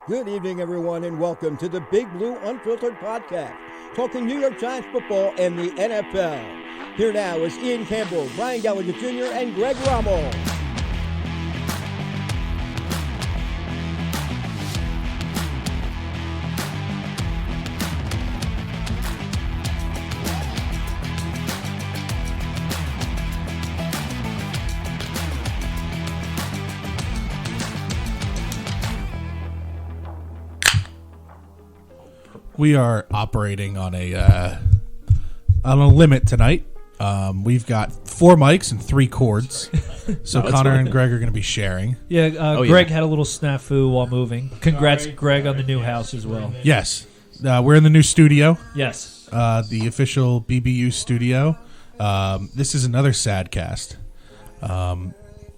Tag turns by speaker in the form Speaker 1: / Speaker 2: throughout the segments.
Speaker 1: Good evening, everyone, and welcome to the Big Blue Unfiltered Podcast, talking New York Giants football and the NFL. Here now is Ian Campbell, Brian Gallagher Jr., and Greg Rommel.
Speaker 2: We are operating on a limit tonight. We've got 4 mics and 3 cords, so Connor and Greg are going to be sharing.
Speaker 3: Yeah, Greg had a little snafu while moving. Congrats, Greg, on the new house as well.
Speaker 2: Yes, we're in the new studio,
Speaker 3: Yes.
Speaker 2: the official BBU studio. This is another sad cast.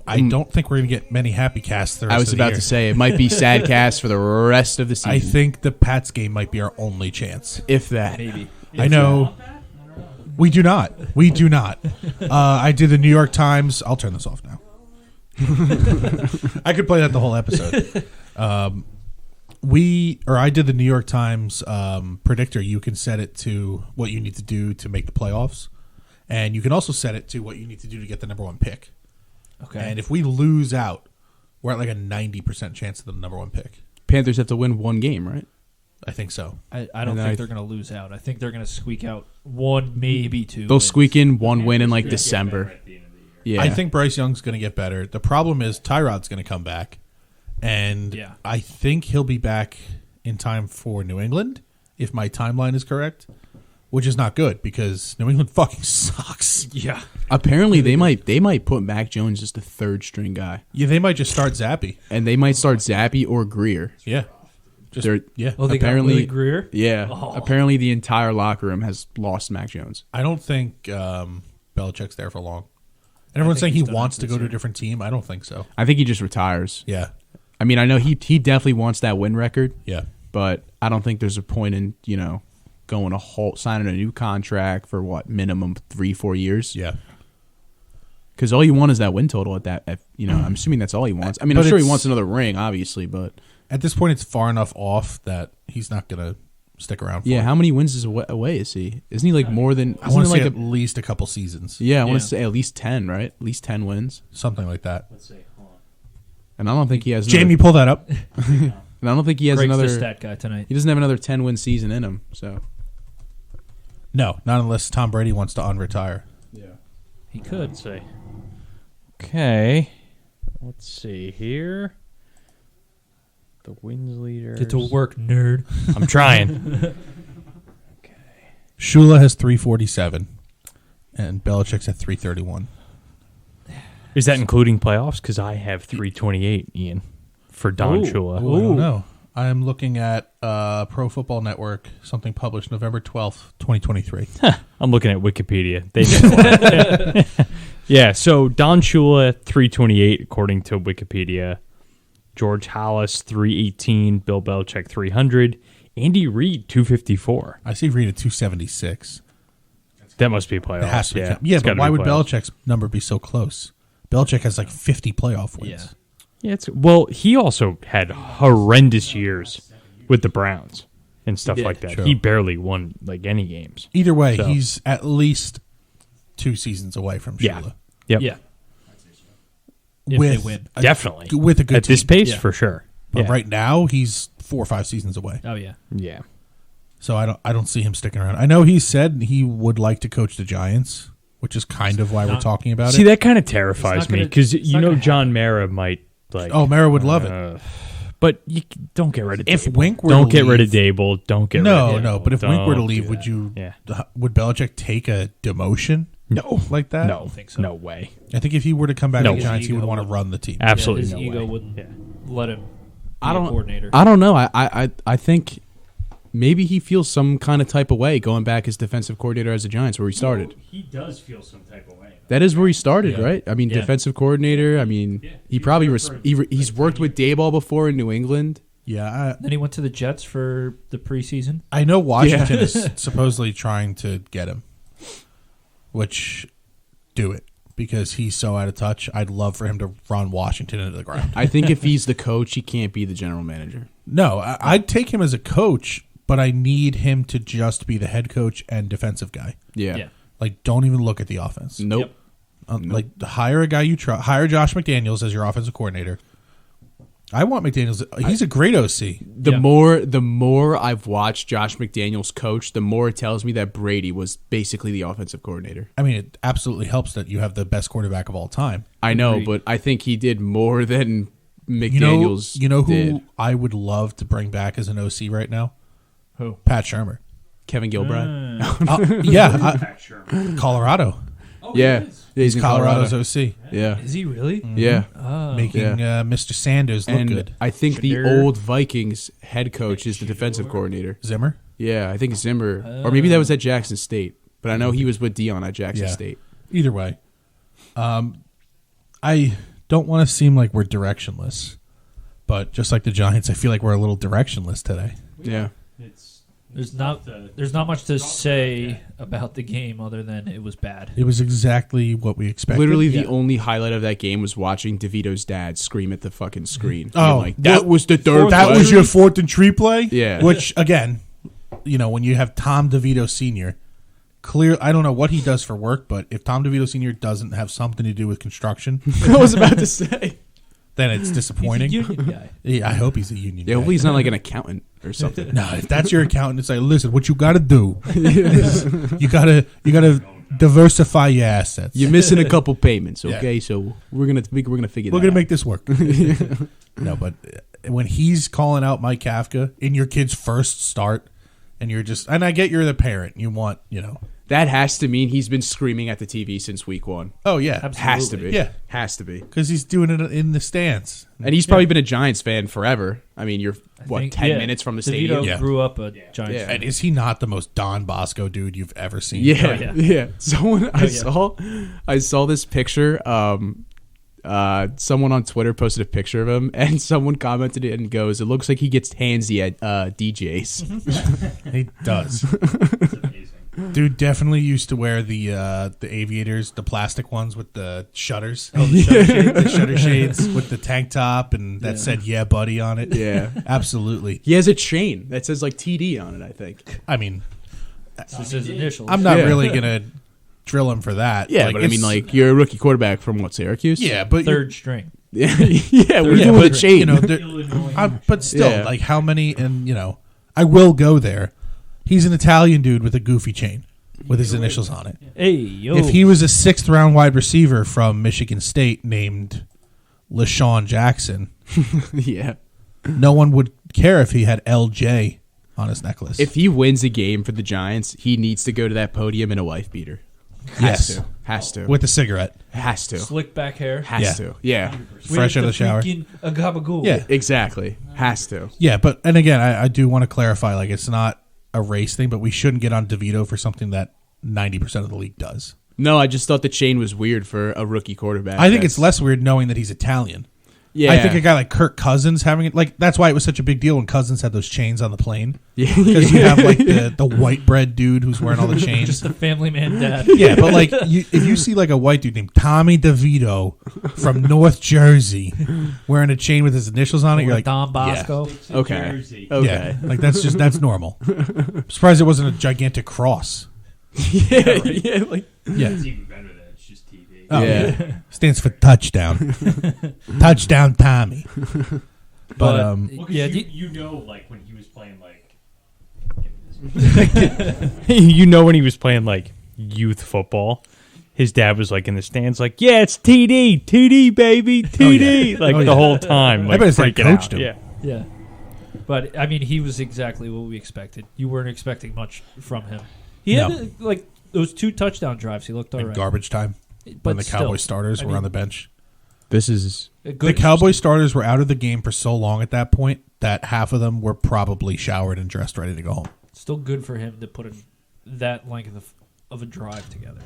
Speaker 2: I don't think we're going to get many happy casts the rest
Speaker 4: I was
Speaker 2: of the
Speaker 4: about
Speaker 2: year.
Speaker 4: to say, it might be sad cast for the rest of the season.
Speaker 2: I think the Pats game might be our only chance.
Speaker 4: if that.
Speaker 3: Maybe.
Speaker 2: I know. We do not. We do not. I did the New York Times. I'll turn this off now. I could play that the whole episode. I did the New York Times predictor. You can set it to what you need to do to make the playoffs, and you can also set it to what you need to do to get the number 1 pick.
Speaker 3: Okay.
Speaker 2: And if we lose out, we're at like a 90% chance of the number 1 pick.
Speaker 4: Panthers have to win 1 game, right?
Speaker 2: I think so.
Speaker 3: I don't
Speaker 4: And
Speaker 3: think they're going to lose out. I think they're going to squeak out 1, maybe 2.
Speaker 4: They'll squeak in 1 win in like December. Yeah,
Speaker 2: I think Bryce Young's going to get better. The problem is Tyrod's going to come back, and
Speaker 3: Yeah.
Speaker 2: I think he'll be back in time for New England, if my timeline is correct, which is not good because New England fucking sucks.
Speaker 3: Yeah.
Speaker 4: apparently they might put Mac Jones as the 3rd string guy,
Speaker 2: Yeah, they might just start Zappy.
Speaker 4: and they might start Zappy or Greer.
Speaker 2: Yeah, just
Speaker 4: They're-
Speaker 2: yeah.
Speaker 3: Well, they
Speaker 4: Apparently-
Speaker 3: got Willie Greer.
Speaker 4: Yeah,
Speaker 3: Oh.
Speaker 4: apparently the entire locker room has lost Mac Jones.
Speaker 2: I don't think Belichick's there for long. And everyone's saying
Speaker 3: think
Speaker 2: he
Speaker 3: he's done
Speaker 2: wants
Speaker 3: after
Speaker 2: to
Speaker 3: this
Speaker 2: go to a
Speaker 3: year.
Speaker 2: different team. I don't think so.
Speaker 4: I think he just retires.
Speaker 2: Yeah,
Speaker 4: I mean, I know he definitely wants that win record,
Speaker 2: yeah.
Speaker 4: but I don't think there's a point in going signing a new contract for minimum 3-4 years.
Speaker 2: Yeah.
Speaker 4: Because all you want is that win total at that. I'm assuming that's all he wants. I mean,
Speaker 2: But
Speaker 4: I'm sure he
Speaker 2: it's-
Speaker 4: wants another ring, obviously, but
Speaker 2: At this point, it's far enough off that he's not going to stick around for
Speaker 4: yeah.
Speaker 2: it.
Speaker 4: How many wins is away is he? Isn't he like more than?
Speaker 2: I want to
Speaker 4: like
Speaker 2: say at least a couple seasons.
Speaker 4: yeah, I want
Speaker 3: Yeah.
Speaker 4: to say at least 10, right? At least 10 wins.
Speaker 2: Something like that.
Speaker 4: And I don't think he has.
Speaker 2: Jamie, pull that up.
Speaker 4: and I don't think he has
Speaker 3: Greg's
Speaker 4: another.
Speaker 3: the stat guy tonight.
Speaker 4: He doesn't have another 10-win season in him. So
Speaker 2: No, not unless Tom Brady wants to unretire.
Speaker 3: He could.
Speaker 5: Let's see. Okay. Let's see here. The wins leader.
Speaker 3: Get to work, nerd.
Speaker 5: I'm trying.
Speaker 2: Shula has 347, and Belichick's at 331.
Speaker 5: Is that including playoffs? Because I have 328, Ian, for Don
Speaker 3: Ooh.
Speaker 5: Shula.
Speaker 2: Ooh, I don't know. I'm looking at Pro Football Network, something published November 12th, 2023.
Speaker 5: I'm looking at Wikipedia. They know a lot. Yeah, so Don Shula, 328, according to Wikipedia. George Halas, 318. Bill Belichick, 300. Andy Reid, 254.
Speaker 2: I see Reed at 276.
Speaker 5: That must be playoffs.
Speaker 2: It has to be.
Speaker 5: Yeah,
Speaker 2: Yeah,
Speaker 5: It's
Speaker 2: but
Speaker 5: gotta
Speaker 2: why
Speaker 5: be
Speaker 2: would
Speaker 5: playoffs.
Speaker 2: Belichick's number be so close? Belichick has like 50 playoff wins.
Speaker 5: Yeah, well, he also had horrendous years with the Browns and stuff like that.
Speaker 2: True.
Speaker 5: He barely won like any games.
Speaker 2: Either way,
Speaker 5: So-
Speaker 2: he's at least 2 seasons away from
Speaker 5: Yeah.
Speaker 2: Shula.
Speaker 5: Yep.
Speaker 3: Yeah. If
Speaker 2: with
Speaker 3: they win.
Speaker 5: Definitely.
Speaker 2: with a good
Speaker 5: At this
Speaker 2: team.
Speaker 5: pace,
Speaker 3: Yeah.
Speaker 5: for sure.
Speaker 2: But
Speaker 5: Yeah.
Speaker 2: right now, he's 4 or 5 seasons away.
Speaker 3: Oh, yeah.
Speaker 5: Yeah.
Speaker 2: So I don't see him sticking around. I know he said he would like to coach the Giants, which is kind of why we're talking about
Speaker 5: See,
Speaker 2: it.
Speaker 5: that kind of terrifies
Speaker 3: not
Speaker 5: me
Speaker 3: gonna-
Speaker 5: because
Speaker 3: it's
Speaker 5: you
Speaker 3: not
Speaker 5: know
Speaker 3: gonna
Speaker 5: John Mara might like.
Speaker 2: Oh, Mara would love it.
Speaker 5: But you don't get rid of
Speaker 2: If
Speaker 5: Dable.
Speaker 2: Wink were
Speaker 5: don't
Speaker 2: to
Speaker 5: get rid of
Speaker 2: leave-
Speaker 5: Dable. Don't get
Speaker 2: No,
Speaker 5: rid of
Speaker 2: no.
Speaker 5: Dable.
Speaker 2: But if Wink were to
Speaker 5: Don't
Speaker 2: leave,
Speaker 5: do
Speaker 2: would
Speaker 5: that.
Speaker 2: you?
Speaker 5: Yeah.
Speaker 2: Would Belichick take a demotion?
Speaker 5: No.
Speaker 2: Like that?
Speaker 5: No.
Speaker 3: think so.
Speaker 5: No way.
Speaker 2: I think if he were to come back
Speaker 5: No.
Speaker 2: to the Giants, he would
Speaker 3: Ego
Speaker 2: want to
Speaker 3: would-
Speaker 2: run the team.
Speaker 5: Absolutely
Speaker 3: His
Speaker 5: no
Speaker 3: ego
Speaker 5: way.
Speaker 3: wouldn't
Speaker 5: Yeah.
Speaker 3: let him be
Speaker 4: I
Speaker 3: a
Speaker 4: don't.
Speaker 3: coordinator.
Speaker 4: I don't know. I think maybe he feels some kind of type of way going back as defensive coordinator as the Giants, where he started.
Speaker 5: He does feel some type of way.
Speaker 4: That is where he started,
Speaker 2: Yeah.
Speaker 4: right? I mean,
Speaker 3: Yeah.
Speaker 4: defensive coordinator. I mean, he probably he's worked with Dayball before in New England.
Speaker 2: Yeah,
Speaker 3: Then he went to the Jets for the preseason.
Speaker 2: I know Washington
Speaker 4: Yeah.
Speaker 2: is supposedly trying to get him, which do it because he's so out of touch. I'd love for him to run Washington into the ground.
Speaker 4: I think if he's the coach, he can't be the general manager.
Speaker 2: No, I'd take him as a coach, but I need him to just be the head coach and defensive guy.
Speaker 4: Yeah.
Speaker 3: Yeah.
Speaker 2: Like, don't even look at the offense.
Speaker 4: Nope.
Speaker 2: Like, hire a guy you trust. Hire Josh McDaniels as your offensive coordinator. I want McDaniels. He's a great OC.
Speaker 4: The more I've watched Josh McDaniels coach, the more it tells me that Brady was basically the offensive coordinator.
Speaker 2: I mean, it absolutely helps that you have the best quarterback of all time.
Speaker 4: I know, but I think he did more than McDaniels.
Speaker 2: You know who
Speaker 4: did.
Speaker 2: I would love to bring back as an OC right now?
Speaker 3: Who?
Speaker 2: Pat Shermer.
Speaker 4: Kevin Gilbride.
Speaker 2: Colorado.
Speaker 4: Yeah. He's in
Speaker 2: Colorado's
Speaker 4: Colorado.
Speaker 2: OC.
Speaker 4: Yeah.
Speaker 3: Is he really?
Speaker 4: Yeah.
Speaker 2: Making Mr. Sanders look
Speaker 4: And
Speaker 2: good.
Speaker 4: I think the
Speaker 3: Shedeur.
Speaker 4: old Vikings head coach is the defensive coordinator.
Speaker 2: Zimmer?
Speaker 4: Yeah, I think Zimmer. Or maybe that was at Jackson State. But I know he was with Dion at Jackson
Speaker 2: Yeah.
Speaker 4: State.
Speaker 2: Either way. I don't want to seem like we're directionless, but just like the Giants, I feel like we're a little directionless today.
Speaker 4: Yeah.
Speaker 3: There's not much to say about the game other than it was bad.
Speaker 2: It was exactly what we expected.
Speaker 4: Literally,
Speaker 3: Yeah.
Speaker 4: the only highlight of that game was watching DeVito's dad scream at the fucking screen.
Speaker 2: Oh,
Speaker 4: Being like, that was the third
Speaker 2: That
Speaker 4: play."
Speaker 2: was your 4th and 3 play?
Speaker 4: Yeah.
Speaker 2: Which, again, when you have Tom DeVito Sr., I don't know what he does for work, but if Tom DeVito Sr. doesn't have something to do with construction,
Speaker 4: I was about to say.
Speaker 2: then it's
Speaker 3: He's a
Speaker 2: disappointing.
Speaker 3: union guy.
Speaker 2: Yeah, I hope he's a union
Speaker 4: Yeah,
Speaker 2: guy.
Speaker 4: hopefully he's not like an accountant or something.
Speaker 2: No, if that's your accountant, it's like, listen, what you got to do is you gotta diversify your assets.
Speaker 4: You're missing a couple payments,
Speaker 2: Yeah.
Speaker 4: okay? So we're gonna figure
Speaker 2: We're
Speaker 4: that
Speaker 2: gonna
Speaker 4: out.
Speaker 2: make this work. No, but when he's calling out Mike Kafka in your kid's first start, and you're just, and I get you're the parent, you want,
Speaker 4: That has to mean he's been screaming at the TV since week 1.
Speaker 2: oh yeah,
Speaker 3: Absolutely.
Speaker 4: Has to be.
Speaker 2: Yeah.
Speaker 4: Has to be.
Speaker 2: because he's doing it in the stands.
Speaker 4: And he's probably been a Giants fan forever. I mean, you're,
Speaker 3: I think-
Speaker 4: 10
Speaker 3: yeah,
Speaker 4: minutes from the
Speaker 3: DeVito
Speaker 4: stadium?
Speaker 2: Yeah.
Speaker 3: grew up a Giants
Speaker 4: Yeah.
Speaker 3: fan.
Speaker 2: And is he not the most Don Bosco dude you've ever seen?
Speaker 4: Yeah,
Speaker 3: yeah.
Speaker 4: yeah. Someone
Speaker 3: yeah.
Speaker 4: I saw this picture. Someone on Twitter posted a picture of him, and someone commented it and goes, "It looks like he gets handsy at DJs."
Speaker 2: He does. Dude definitely used to wear the aviators, the plastic ones with the shutters.
Speaker 3: Oh, the shutter shades.
Speaker 2: The shutter shades with the tank top and that said "Yeah, buddy" on it.
Speaker 4: Yeah,
Speaker 2: Absolutely.
Speaker 4: he has a chain that says like TD on it. I think.
Speaker 2: I mean,
Speaker 3: It's just his initials.
Speaker 2: I'm not
Speaker 4: Yeah.
Speaker 2: really gonna drill him for that.
Speaker 4: Yeah, but I mean,
Speaker 2: it's-
Speaker 4: like you're a rookie quarterback from what, Syracuse?
Speaker 2: yeah, but you're-
Speaker 3: third string.
Speaker 4: yeah, yeah. We're
Speaker 2: yeah,
Speaker 4: doing
Speaker 2: but,
Speaker 4: a chain.
Speaker 2: but still,
Speaker 4: Yeah.
Speaker 2: like how many? And I will go there. He's an Italian dude with a goofy chain with his initials on it.
Speaker 3: Hey, yo.
Speaker 2: If he was a 6th round wide receiver from Michigan State named LaShawn Jackson,
Speaker 4: yeah.
Speaker 2: no one would care if he had LJ on his necklace.
Speaker 4: If he wins a game for the Giants, he needs to go to that podium in a wife beater.
Speaker 2: Yes.
Speaker 4: Has to.
Speaker 2: with a cigarette,
Speaker 4: Has to.
Speaker 3: Slick back hair.
Speaker 4: Has
Speaker 2: Yeah.
Speaker 4: to. Yeah.
Speaker 2: fresh out of the shower.
Speaker 3: Freaking a gabagool.
Speaker 2: Yeah.
Speaker 4: Exactly. Has to.
Speaker 2: Yeah, but and again, I do want to clarify, like it's not a race thing, but we shouldn't get on DeVito for something that 90% of the league does.
Speaker 4: No, I just thought the chain was weird for a rookie quarterback.
Speaker 2: I think it's less weird knowing that he's Italian.
Speaker 4: Yeah.
Speaker 2: I think a guy like Kirk Cousins having it, like that's why it was such a big deal when Cousins had those chains on the plane.
Speaker 4: Yeah.
Speaker 2: Because you have like the white bread dude who's wearing all the chains.
Speaker 3: Just a family man dad.
Speaker 2: Yeah, but like if you see like a white dude named Tommy DeVito from North Jersey wearing a chain with his initials on it, you're like,
Speaker 3: Don Bosco.
Speaker 4: Okay.
Speaker 2: yeah,
Speaker 4: Okay.
Speaker 2: like that's normal. I'm surprised it wasn't a gigantic cross.
Speaker 4: Yeah. Yeah. Like,
Speaker 2: Yeah,
Speaker 6: It's even better that it's just TV.
Speaker 2: oh,
Speaker 4: Yeah.
Speaker 2: stands for touchdown, touchdown Tommy. But
Speaker 6: Well, 'cause
Speaker 3: Yeah,
Speaker 6: you know, like when he was playing, like
Speaker 5: You know, when he was playing like youth football, his dad was like in the stands, like, "Yeah, it's TD, baby, TD," like
Speaker 2: Oh,
Speaker 5: the
Speaker 2: yeah.
Speaker 5: whole time, like
Speaker 2: bet his dad
Speaker 5: freaking
Speaker 2: coached
Speaker 5: out.
Speaker 2: him.
Speaker 5: Yeah,
Speaker 3: Yeah. But, I mean, he was exactly what we expected. You weren't expecting much from him. He
Speaker 2: No.
Speaker 3: had, like, those 2 touchdown drives. He looked all
Speaker 2: in
Speaker 3: right.
Speaker 2: garbage time
Speaker 3: But
Speaker 2: when the
Speaker 3: still,
Speaker 2: Cowboy starters
Speaker 3: I
Speaker 2: were
Speaker 3: mean,
Speaker 2: on the bench.
Speaker 4: this is.
Speaker 3: a
Speaker 2: The
Speaker 3: good-
Speaker 2: Cowboy starters were out of the game for so long at that point that half of them were probably showered and dressed, ready to go home.
Speaker 3: Still good for him to put in that length of a drive together.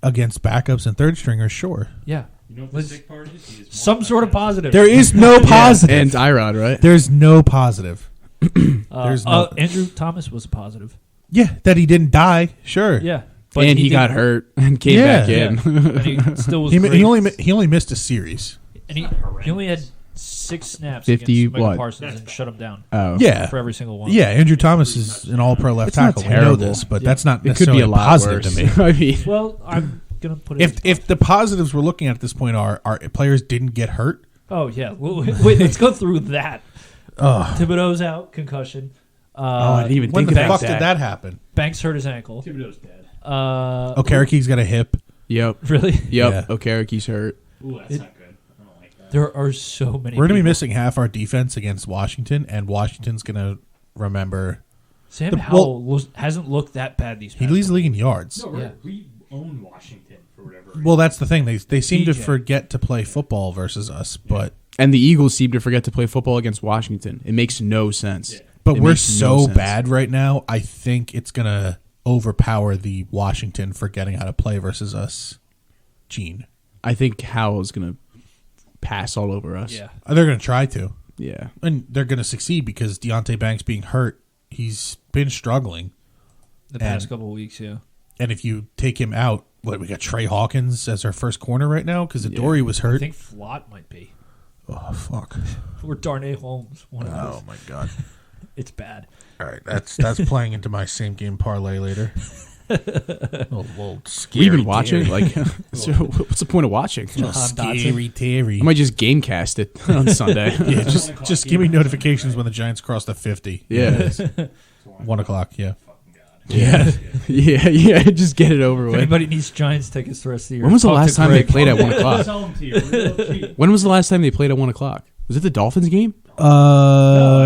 Speaker 2: Against backups and third stringers, sure.
Speaker 3: Yeah.
Speaker 6: you know what the
Speaker 3: Let's-
Speaker 6: sick part is? He is
Speaker 3: Some sort of positive.
Speaker 2: There is no positive.
Speaker 4: And Tyrod, right?
Speaker 2: There's no positive. there's no-
Speaker 3: Andrew Thomas was a positive.
Speaker 2: Yeah, that he didn't die, sure.
Speaker 3: Yeah.
Speaker 4: And he got
Speaker 3: did-
Speaker 4: hurt and came
Speaker 2: Yeah.
Speaker 4: back in.
Speaker 3: Yeah. And he still was
Speaker 2: He
Speaker 3: great.
Speaker 2: only missed a series.
Speaker 3: And he only had 6 snaps
Speaker 4: 50
Speaker 3: against Micah
Speaker 4: what?
Speaker 3: Parsons and shut him down
Speaker 4: Oh,
Speaker 2: Yeah.
Speaker 3: for every single one.
Speaker 2: Yeah, Andrew Thomas is an all-pro left
Speaker 4: It's not
Speaker 2: tackle. We know
Speaker 4: terrible.
Speaker 2: this, but that's not
Speaker 4: it could
Speaker 2: necessarily
Speaker 4: be a lot
Speaker 2: positive
Speaker 4: worse.
Speaker 2: to me.
Speaker 4: I mean,
Speaker 3: Well, I'm gonna put it.
Speaker 2: If the positives we're looking at this point are players didn't get hurt,
Speaker 3: Oh yeah. Wait, let's go through that. Thibodeau's out, concussion.
Speaker 4: I didn't even
Speaker 2: when
Speaker 4: think
Speaker 2: the
Speaker 4: about
Speaker 2: fuck did that happen?
Speaker 3: Banks hurt his ankle.
Speaker 6: Thibodeau's dead.
Speaker 2: Okeraki's got a hip.
Speaker 4: yep,
Speaker 3: Really?
Speaker 4: yep.
Speaker 2: Yeah.
Speaker 4: Okeraki's hurt.
Speaker 6: Ooh, that's not good. I don't like that.
Speaker 3: There are so many.
Speaker 2: We're going to be
Speaker 3: people.
Speaker 2: missing half our defense against Washington, and Washington's going to remember.
Speaker 3: Sam
Speaker 2: the-
Speaker 3: Howell hasn't looked that bad these.
Speaker 2: He
Speaker 3: past
Speaker 2: leads the league in yards.
Speaker 6: No,
Speaker 3: Yeah.
Speaker 6: we own Washington for whatever reason.
Speaker 2: Well, that's the thing. They seem to
Speaker 3: DJ.
Speaker 2: forget to play football versus us, but
Speaker 4: And the Eagles seem to forget to play football against Washington. It makes no sense.
Speaker 6: Yeah.
Speaker 2: but
Speaker 4: It
Speaker 2: we're
Speaker 4: makes no
Speaker 2: so
Speaker 4: sense.
Speaker 2: bad right now. I think it's going to overpower the Washington forgetting how to play versus us gene.
Speaker 4: I think Howell's gonna pass all over us.
Speaker 3: Yeah.
Speaker 2: They're going to try to.
Speaker 4: yeah.
Speaker 2: And they're going to succeed because Deontay Banks being hurt, he's been struggling.
Speaker 3: The past
Speaker 2: And-
Speaker 3: couple of weeks, yeah.
Speaker 2: And if you take him out, we got Trey Hawkins as our first corner right now because Adoree was
Speaker 3: I
Speaker 2: hurt.
Speaker 3: think Flott might be.
Speaker 2: Oh, fuck.
Speaker 3: Or Darnay Holmes. One of those.
Speaker 2: Oh, my God.
Speaker 3: It's bad.
Speaker 2: All right, that's playing into my same game parlay later. Little scary
Speaker 4: We've been watching.
Speaker 2: Terry.
Speaker 4: Like, so what's the point of watching?
Speaker 2: Scary Terry.
Speaker 4: I might just gamecast it on Sunday.
Speaker 2: Yeah, just give me notifications when the Giants cross the 50.
Speaker 4: Yeah.
Speaker 2: 1 o'clock, yeah.
Speaker 6: Fucking God.
Speaker 4: Yeah. yeah. Just get it over
Speaker 3: If
Speaker 4: with.
Speaker 3: anybody needs Giants tickets the rest of the year,
Speaker 4: When was the
Speaker 3: talk
Speaker 4: last
Speaker 3: to
Speaker 4: time they
Speaker 3: Greg.
Speaker 4: played at 1 o'clock?
Speaker 6: Sell them to you real cheap.
Speaker 4: When was the last time they played at 1 o'clock? Was it the Dolphins game?
Speaker 3: No,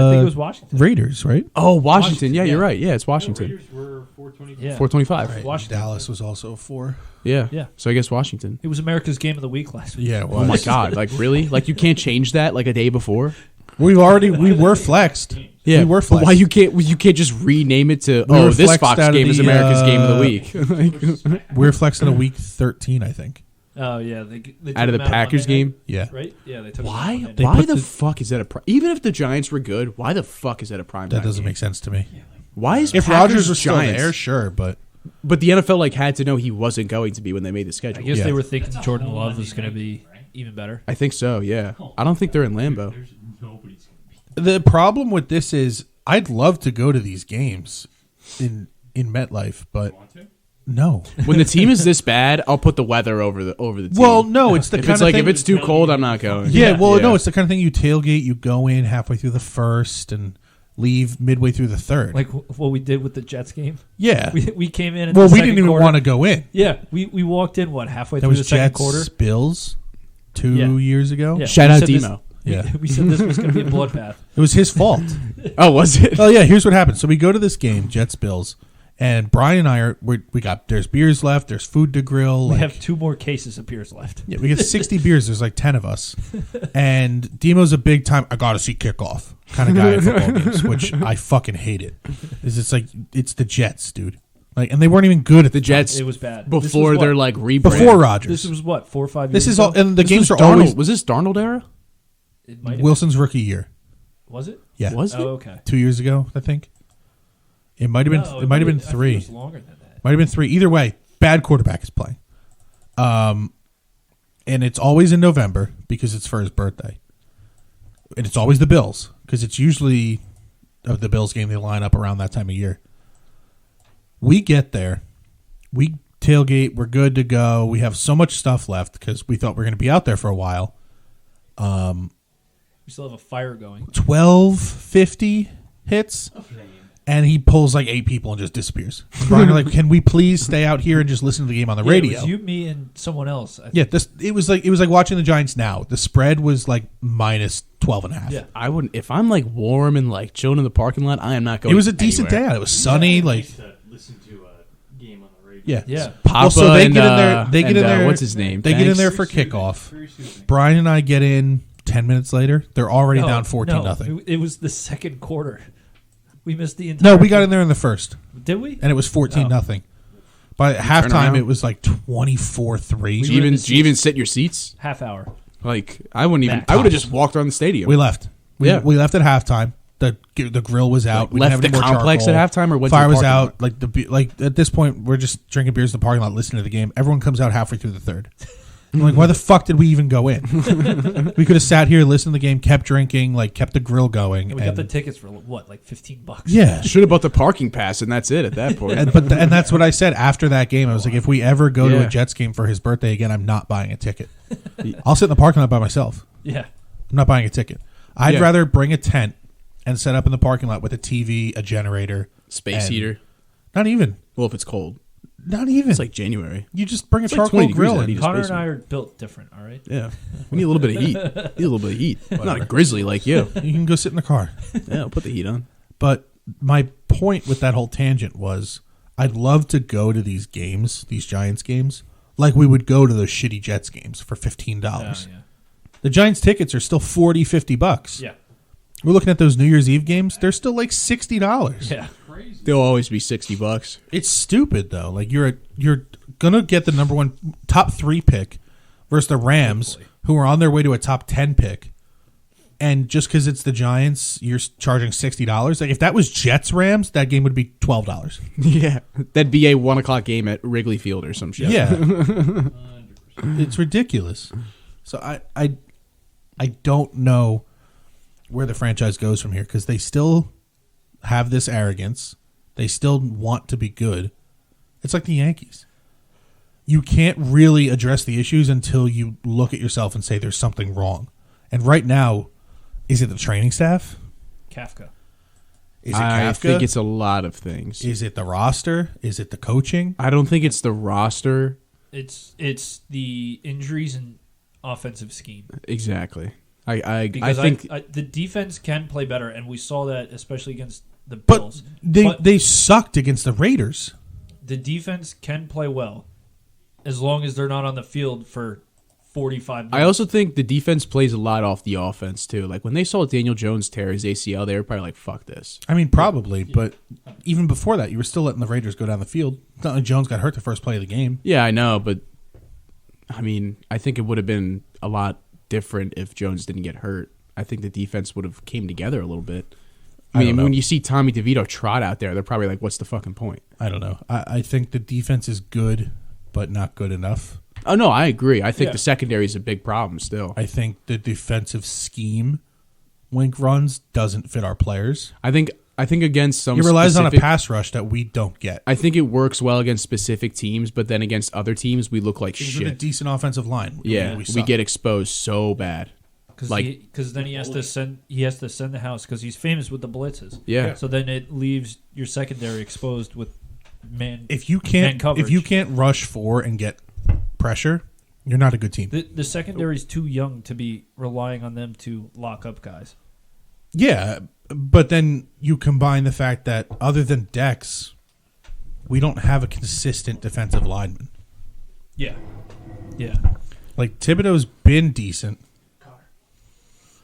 Speaker 3: I think it was Washington.
Speaker 2: Raiders, right?
Speaker 4: Oh, Washington. Yeah,
Speaker 3: yeah.
Speaker 4: you're right. Yeah, it's Washington.
Speaker 6: Raiders were 425.
Speaker 3: Yeah.
Speaker 4: 425.
Speaker 3: Washington.
Speaker 2: Dallas was also 4.
Speaker 4: Yeah.
Speaker 3: Yeah.
Speaker 4: So I guess Washington.
Speaker 3: It was America's game of the week last week.
Speaker 2: Yeah, it
Speaker 4: Oh my
Speaker 2: was.
Speaker 4: God! Like really? Like you can't change that like a day before?
Speaker 2: We were flexed.
Speaker 4: Yeah,
Speaker 2: we were
Speaker 4: but
Speaker 2: flexed.
Speaker 4: why you can't just rename it to
Speaker 2: We were
Speaker 4: this
Speaker 2: flexed
Speaker 4: Fox
Speaker 2: out of
Speaker 4: game is
Speaker 2: the,
Speaker 4: America's game of the week? Like,
Speaker 2: We were flexed in a week 13, I think.
Speaker 3: Oh yeah, they took
Speaker 4: out of the
Speaker 3: him
Speaker 4: Packers
Speaker 3: Monday
Speaker 4: game.
Speaker 3: night,
Speaker 2: Yeah.
Speaker 3: right? Yeah, they took.
Speaker 4: Why?
Speaker 3: Him out Monday
Speaker 4: Why
Speaker 3: night.
Speaker 4: the fuck is that a even if the Giants were good? Why the fuck is that a prime?
Speaker 2: That
Speaker 4: time
Speaker 2: doesn't
Speaker 4: game?
Speaker 2: make sense to me.
Speaker 4: Why is
Speaker 2: If
Speaker 4: Packers
Speaker 2: Rodgers was still
Speaker 4: Giants?
Speaker 2: there, sure, but
Speaker 4: But the NFL like had to know he wasn't going to be when they made the
Speaker 3: I
Speaker 4: schedule.
Speaker 3: guess
Speaker 2: Yeah.
Speaker 3: they were thinking Jordan
Speaker 6: whole
Speaker 3: Love
Speaker 6: Monday
Speaker 3: was going to
Speaker 6: night
Speaker 3: be
Speaker 6: game, right?
Speaker 3: even better.
Speaker 4: I think so. Yeah, I don't think they're in Lambeau.
Speaker 6: There's nobody's going to be.
Speaker 2: the problem with this is I'd love to go to these games in MetLife, but
Speaker 6: Want to?
Speaker 2: no.
Speaker 4: When the team is this bad, I'll put the weather over the team.
Speaker 2: Well, no, it's the
Speaker 4: if
Speaker 2: kind
Speaker 4: it's
Speaker 2: of
Speaker 4: like
Speaker 2: thing,
Speaker 4: if it's too cold, I'm not going.
Speaker 2: yeah, well, no, it's the kind of thing you tailgate, you go in halfway through the first and leave midway through the third.
Speaker 3: Like what we did with the Jets game.
Speaker 2: yeah.
Speaker 3: We came in.
Speaker 2: Well,
Speaker 3: the
Speaker 2: we
Speaker 3: second
Speaker 2: didn't even
Speaker 3: quarter.
Speaker 2: want to go in.
Speaker 3: Yeah, we walked in halfway
Speaker 2: That
Speaker 3: through
Speaker 2: was
Speaker 3: the second
Speaker 2: Jets
Speaker 3: quarter.
Speaker 2: Bills 2
Speaker 3: Yeah.
Speaker 2: years ago.
Speaker 3: Yeah,
Speaker 4: Shout
Speaker 3: we
Speaker 4: out
Speaker 3: said this-
Speaker 4: Demo.
Speaker 2: Yeah.
Speaker 3: we said this was going to be a bloodbath.
Speaker 2: It was his fault.
Speaker 4: Oh, was it?
Speaker 2: Oh yeah, here's what happened. So we go to this game, Jets Bills, and Brian and I are there's beers left, there's food to grill.
Speaker 3: We
Speaker 2: like-
Speaker 3: have 2 more cases of beers left.
Speaker 2: Yeah, we get 60 beers. There's like 10 of us. And Demo's a big time, I got to see kickoff kind of guy at football games, which I fucking hate it. It's like, it's the Jets, dude. Like, and they weren't even good at
Speaker 4: The Jets
Speaker 3: It was bad. This was
Speaker 4: before
Speaker 3: what?
Speaker 4: their like rebrand.
Speaker 2: before Rodgers.
Speaker 3: This was what 4 or 5 years.
Speaker 2: This is
Speaker 3: ago?
Speaker 2: all, and the
Speaker 4: This
Speaker 2: games
Speaker 4: was
Speaker 2: are always
Speaker 4: Was this Darnold era?
Speaker 3: It might have
Speaker 2: Wilson's rookie year.
Speaker 3: been. Was it?
Speaker 2: Yeah.
Speaker 4: Was it?
Speaker 3: Oh, okay.
Speaker 2: 2 years ago, I think. It might have been,
Speaker 3: No,
Speaker 2: it might have been
Speaker 3: I think
Speaker 2: 3.
Speaker 3: It was longer than that.
Speaker 2: Might have been 3. Either way, bad quarterback is playing. And it's always in November because it's for his birthday. And it's always the Bills because it's usually the Bills game they line up around that time of year. We get there. We tailgate. We're good to go. We have so much stuff left because we thought we were going to be out there for a while.
Speaker 3: We still have a fire going.
Speaker 2: 12:50 hits. And he pulls like 8 people and just disappears. Brian, are like, can we please stay out here and just listen to the game on the
Speaker 3: Yeah,
Speaker 2: radio?
Speaker 3: It was you, me, and someone else. I think.
Speaker 2: Yeah, it was like watching the Giants now. The spread was like minus 12.5.
Speaker 3: Yeah.
Speaker 4: I wouldn't. If I'm like warm and like chilling in the parking lot, I am not going.
Speaker 2: It was a decent day
Speaker 4: anywhere.
Speaker 2: out. It was sunny. Like,
Speaker 6: Nice to listen to a game on the radio.
Speaker 2: yeah,
Speaker 3: Yeah.
Speaker 4: Papa
Speaker 2: Well, so they
Speaker 4: and,
Speaker 2: get in there. They get
Speaker 4: and,
Speaker 2: in there.
Speaker 4: What's his name?
Speaker 2: They get in
Speaker 4: Thanks.
Speaker 2: there for
Speaker 6: Very soothing.
Speaker 2: kickoff.
Speaker 6: Very soothing.
Speaker 2: Brian and I get in 10 minutes later. They're already
Speaker 3: No,
Speaker 2: down 14
Speaker 3: no,
Speaker 2: nothing.
Speaker 3: It was the second quarter. We missed the entire.
Speaker 2: No, we got in there in the first,
Speaker 3: Did we?
Speaker 2: and it was 14
Speaker 3: Oh.
Speaker 2: nothing. By
Speaker 4: turn
Speaker 2: halftime,
Speaker 4: around?
Speaker 2: it was like 24-3.
Speaker 4: Did
Speaker 3: We
Speaker 4: you
Speaker 3: were in
Speaker 4: even
Speaker 3: the
Speaker 4: did you even sit your seats?
Speaker 3: Half hour.
Speaker 4: Like I wouldn't even.
Speaker 3: Back.
Speaker 4: I would have just walked around the stadium.
Speaker 2: We left.
Speaker 4: Yeah.
Speaker 2: We left at halftime. The grill was out.
Speaker 4: Like,
Speaker 2: we
Speaker 4: left
Speaker 2: didn't have
Speaker 4: the
Speaker 2: any more
Speaker 4: complex
Speaker 2: charcoal.
Speaker 4: at halftime or went to
Speaker 2: fire
Speaker 4: the
Speaker 2: was
Speaker 4: parking
Speaker 2: out. Like at this point, we're just drinking beers in the parking lot, listening to the game. Everyone comes out halfway through the third. I'm like, why the fuck did we even go in? We could have sat here, listened to the game, kept drinking, like kept the grill going.
Speaker 3: And we got the tickets for what, like $15?
Speaker 2: yeah.
Speaker 4: Should have bought the parking pass, and that's it at that point.
Speaker 2: And that's what I said after that game. I was like, if we ever go to a Jets game for his birthday again, I'm not buying a ticket. I'll sit in the parking lot by myself.
Speaker 3: Yeah.
Speaker 2: I'm not buying a ticket. I'd rather bring a tent and set up in the parking lot with a TV, a generator,
Speaker 4: Space
Speaker 2: and-
Speaker 4: heater.
Speaker 2: Not even.
Speaker 4: Well, if it's cold,
Speaker 2: Not even.
Speaker 4: it's like January.
Speaker 2: You just bring a
Speaker 4: It's like
Speaker 2: charcoal
Speaker 4: 20 degrees
Speaker 2: grill
Speaker 4: out
Speaker 2: in.
Speaker 4: here.
Speaker 3: Connor
Speaker 4: space
Speaker 3: and I are built different, all right?
Speaker 4: Yeah, we need a little bit of heat. Need a little bit of heat. I'm not a grizzly like you.
Speaker 2: You can go sit in the car.
Speaker 4: Yeah, I'll put the heat on.
Speaker 2: But my point with that whole tangent was I'd love to go to these games, these Giants games, like we would go to those shitty Jets games for $15.
Speaker 3: Yeah.
Speaker 2: The Giants tickets are still $40, $50.
Speaker 3: Yeah.
Speaker 2: We're looking at those New Year's Eve games. They're still like $60.
Speaker 3: Yeah.
Speaker 4: They'll always be $60.
Speaker 2: It's stupid though. Like you're gonna get the number one top 3 pick versus the Rams, who are on their way to a top 10 pick. And just because it's the Giants, you're charging $60. Like if that was Jets Rams, that game would be $12.
Speaker 4: Yeah, that'd be a 1:00 game at Wrigley Field or some shit.
Speaker 2: Yeah, it's ridiculous. So I don't know where the franchise goes from here because they still have this arrogance. They still want to be good. It's like the Yankees. You can't really address the issues until you look at yourself and say there's something wrong. And right now, is it the training staff?
Speaker 3: Kafka.
Speaker 2: Is it
Speaker 4: I
Speaker 2: Kafka?
Speaker 4: think it's a lot of things.
Speaker 2: Is it the roster? Is it the coaching?
Speaker 4: I don't think it's the roster.
Speaker 3: It's the injuries and offensive scheme.
Speaker 4: Exactly. I
Speaker 3: Because
Speaker 4: think
Speaker 3: the defense can play better, and we saw that especially against the
Speaker 2: But
Speaker 3: Bills.
Speaker 2: they sucked against the Raiders.
Speaker 3: The defense can play well as long as they're not on the field for 45 minutes.
Speaker 4: I also think the defense plays a lot off the offense too. Like when they saw Daniel Jones tear his ACL, they were probably like, "Fuck this."
Speaker 2: I mean, probably, but even before that, you were still letting the Raiders go down the field. It's not like Jones got hurt the first play of the game.
Speaker 4: Yeah, I know, but I mean, I think it would have been a lot different if Jones didn't get hurt. I think the defense would have came together a little bit. I
Speaker 2: don't
Speaker 4: mean,
Speaker 2: know.
Speaker 4: when you see Tommy DeVito trot out there, they're probably like, "What's the fucking point?"
Speaker 2: I don't know. I think the defense is good, but not good enough.
Speaker 4: Oh no, I agree. I think
Speaker 3: Yeah.
Speaker 4: the secondary is a big problem still.
Speaker 2: I think the defensive scheme Wink runs doesn't fit our players.
Speaker 4: I think against some
Speaker 2: He relies on a
Speaker 4: specific-
Speaker 2: pass rush that we don't get.
Speaker 4: I think it works well against specific teams, but then against other teams, we look like
Speaker 2: Teams with a
Speaker 4: shit.
Speaker 2: decent offensive line.
Speaker 4: Yeah, we
Speaker 2: suck.
Speaker 4: get exposed so bad.
Speaker 3: Because then he has to send the house because he's famous with the blitzes.
Speaker 4: Yeah.
Speaker 3: So then it leaves your secondary exposed with man.
Speaker 2: If you
Speaker 3: man
Speaker 2: can't
Speaker 3: coverage.
Speaker 2: rush 4 and get pressure, you're not a good team.
Speaker 3: The secondary's too young to be relying on them to lock up guys.
Speaker 2: Yeah, but then you combine the fact that other than Dex, we don't have a consistent defensive lineman.
Speaker 3: Yeah. Yeah.
Speaker 2: Like Thibodeau's been decent.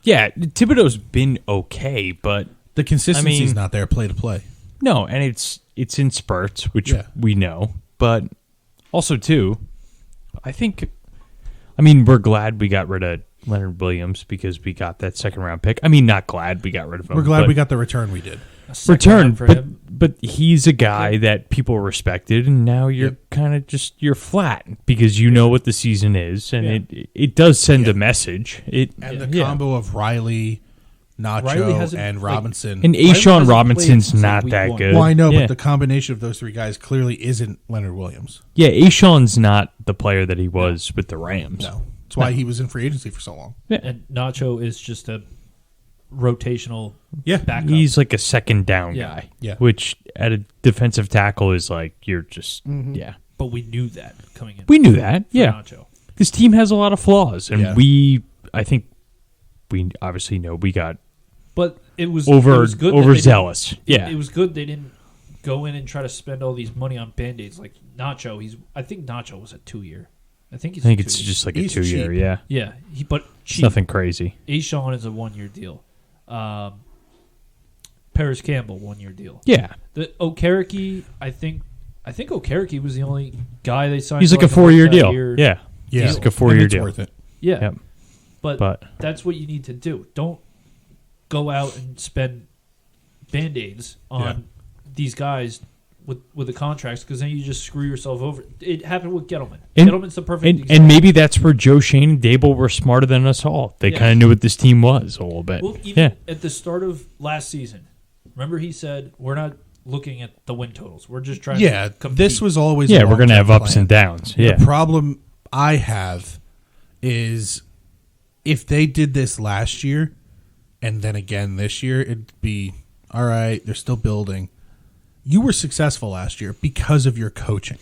Speaker 5: Yeah, Thibodeau's been okay, but
Speaker 2: The consistency's
Speaker 5: I mean-
Speaker 2: not there play to play.
Speaker 5: no, and it's in spurts, which
Speaker 2: Yeah.
Speaker 5: we know. But also too, I think, I mean, we're glad we got rid of Leonard Williams because we got that second round pick. I mean, not glad we got rid of him.
Speaker 2: We're glad
Speaker 5: but
Speaker 2: we got the return we did.
Speaker 3: A second
Speaker 5: return,
Speaker 3: round for
Speaker 5: but
Speaker 3: him.
Speaker 5: but he's a guy that people respected, and now you're kind of just you're flat because you know what the season is, and it does send a message. It
Speaker 2: And the
Speaker 5: yeah.
Speaker 2: combo of Riley, Nacho,
Speaker 3: Riley hasn't,
Speaker 2: and
Speaker 3: like-
Speaker 2: Robinson.
Speaker 5: And
Speaker 3: Riley
Speaker 5: Ashawn
Speaker 3: hasn't
Speaker 5: Robinson's
Speaker 3: played
Speaker 5: not
Speaker 3: since
Speaker 5: that
Speaker 3: week one.
Speaker 5: good.
Speaker 2: well, I know,
Speaker 5: yeah.
Speaker 2: but the combination of those three guys clearly isn't Leonard Williams.
Speaker 5: Yeah, Ashawn's not the player that he was with the Rams.
Speaker 2: No. That's why he was in free agency for so long.
Speaker 3: And Nacho is just a rotational
Speaker 2: Yeah.
Speaker 3: backup.
Speaker 5: He's like a second down
Speaker 3: Yeah.
Speaker 5: guy.
Speaker 2: Yeah.
Speaker 5: Which at a defensive tackle is like you're just yeah.
Speaker 3: but we knew that coming in.
Speaker 5: We knew that.
Speaker 3: for
Speaker 5: Yeah.
Speaker 3: Nacho.
Speaker 5: This team has a lot of flaws, and
Speaker 2: Yeah.
Speaker 5: I think we obviously know we got
Speaker 3: But it was it was good that they didn't-
Speaker 5: overzealous. Yeah.
Speaker 3: It was good they didn't go in and try to spend all these money on band-aids like Nacho. I think Nacho was a 2-year. I think
Speaker 5: I think it's just like a
Speaker 2: He's
Speaker 5: 2-year,
Speaker 2: cheap.
Speaker 5: yeah.
Speaker 3: yeah. But
Speaker 5: It's
Speaker 3: cheap.
Speaker 5: nothing crazy.
Speaker 3: Ashawn is a 1-year deal. Paris Campbell 1-year deal.
Speaker 5: Yeah.
Speaker 3: The Okereke, I think Okereke was the only guy they signed.
Speaker 5: He's like
Speaker 3: to
Speaker 5: a 4-year deal.
Speaker 3: multi-year
Speaker 5: Yeah.
Speaker 2: Yeah.
Speaker 5: He's like a 4-year
Speaker 2: And it's
Speaker 5: deal.
Speaker 2: worth it.
Speaker 3: Yeah.
Speaker 5: Yep.
Speaker 3: But,
Speaker 5: But
Speaker 3: that's what you need to do. Don't go out and spend band-aids on these guys with the contracts because then you just screw yourself over. It happened with Gettleman.
Speaker 5: And-
Speaker 3: Gettleman's the perfect example.
Speaker 5: And maybe that's where Joe Shane and Dable were smarter than us all. They
Speaker 3: Yeah.
Speaker 5: kind of knew what this team was a little bit.
Speaker 3: Well, even
Speaker 5: Yeah.
Speaker 3: at the start of last season, remember he said, we're not looking at the win totals. We're just trying
Speaker 2: Yeah,
Speaker 3: to compete.
Speaker 2: this was always
Speaker 5: Yeah,
Speaker 2: a
Speaker 5: we're going to have
Speaker 2: long-term
Speaker 5: ups
Speaker 2: plan.
Speaker 5: and downs. Yeah.
Speaker 2: The problem I have is if they did this last year and then again this year, it'd be all right. They're still building. You were successful last year because of your coaching,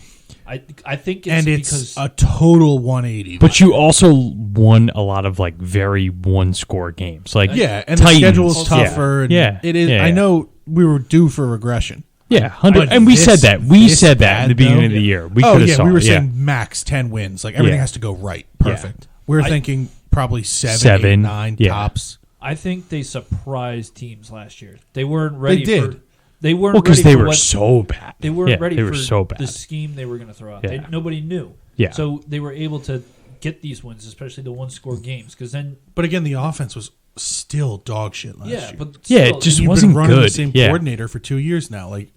Speaker 3: I think it's
Speaker 2: and it's
Speaker 3: because
Speaker 2: a total 180.
Speaker 5: But you also won a lot of like very one-score games. Like
Speaker 2: yeah, and
Speaker 5: Titans.
Speaker 2: the schedule is
Speaker 5: Yeah.
Speaker 2: tougher. And
Speaker 5: Yeah.
Speaker 2: it is.
Speaker 5: Yeah,
Speaker 2: I
Speaker 5: yeah.
Speaker 2: know we were due for regression.
Speaker 5: Yeah, 100.
Speaker 2: But
Speaker 5: And we
Speaker 2: this-
Speaker 5: said that. We
Speaker 2: this
Speaker 5: said that in the
Speaker 2: bad,
Speaker 5: beginning
Speaker 2: though?
Speaker 5: of the year. We
Speaker 2: Oh
Speaker 5: could have
Speaker 2: yeah,
Speaker 5: saw
Speaker 2: we were
Speaker 5: it,
Speaker 2: saying max 10 wins. Like everything
Speaker 5: Yeah.
Speaker 2: has to go right. Perfect. We were thinking probably 7, 8,
Speaker 5: Seven,
Speaker 2: 9
Speaker 5: yeah.
Speaker 2: tops.
Speaker 3: I think they surprised teams last year. They weren't ready
Speaker 2: did.
Speaker 3: for they weren't
Speaker 5: Well, because
Speaker 3: ready
Speaker 5: they
Speaker 3: for
Speaker 5: were
Speaker 3: what,
Speaker 5: so bad.
Speaker 3: they weren't
Speaker 5: Yeah,
Speaker 3: ready
Speaker 5: they
Speaker 3: for
Speaker 5: were so bad.
Speaker 3: the scheme they were going to throw out.
Speaker 5: Yeah.
Speaker 3: Nobody knew.
Speaker 5: Yeah.
Speaker 3: So they were able to get these wins, especially the one-score games, because then
Speaker 2: But again, the offense was still dog shit last
Speaker 3: yeah,
Speaker 2: year.
Speaker 3: but
Speaker 5: Yeah,
Speaker 3: still,
Speaker 5: it just
Speaker 2: And you've
Speaker 5: wasn't
Speaker 2: been running the
Speaker 5: good.
Speaker 2: same
Speaker 5: Yeah.
Speaker 2: coordinator for 2 years now. Like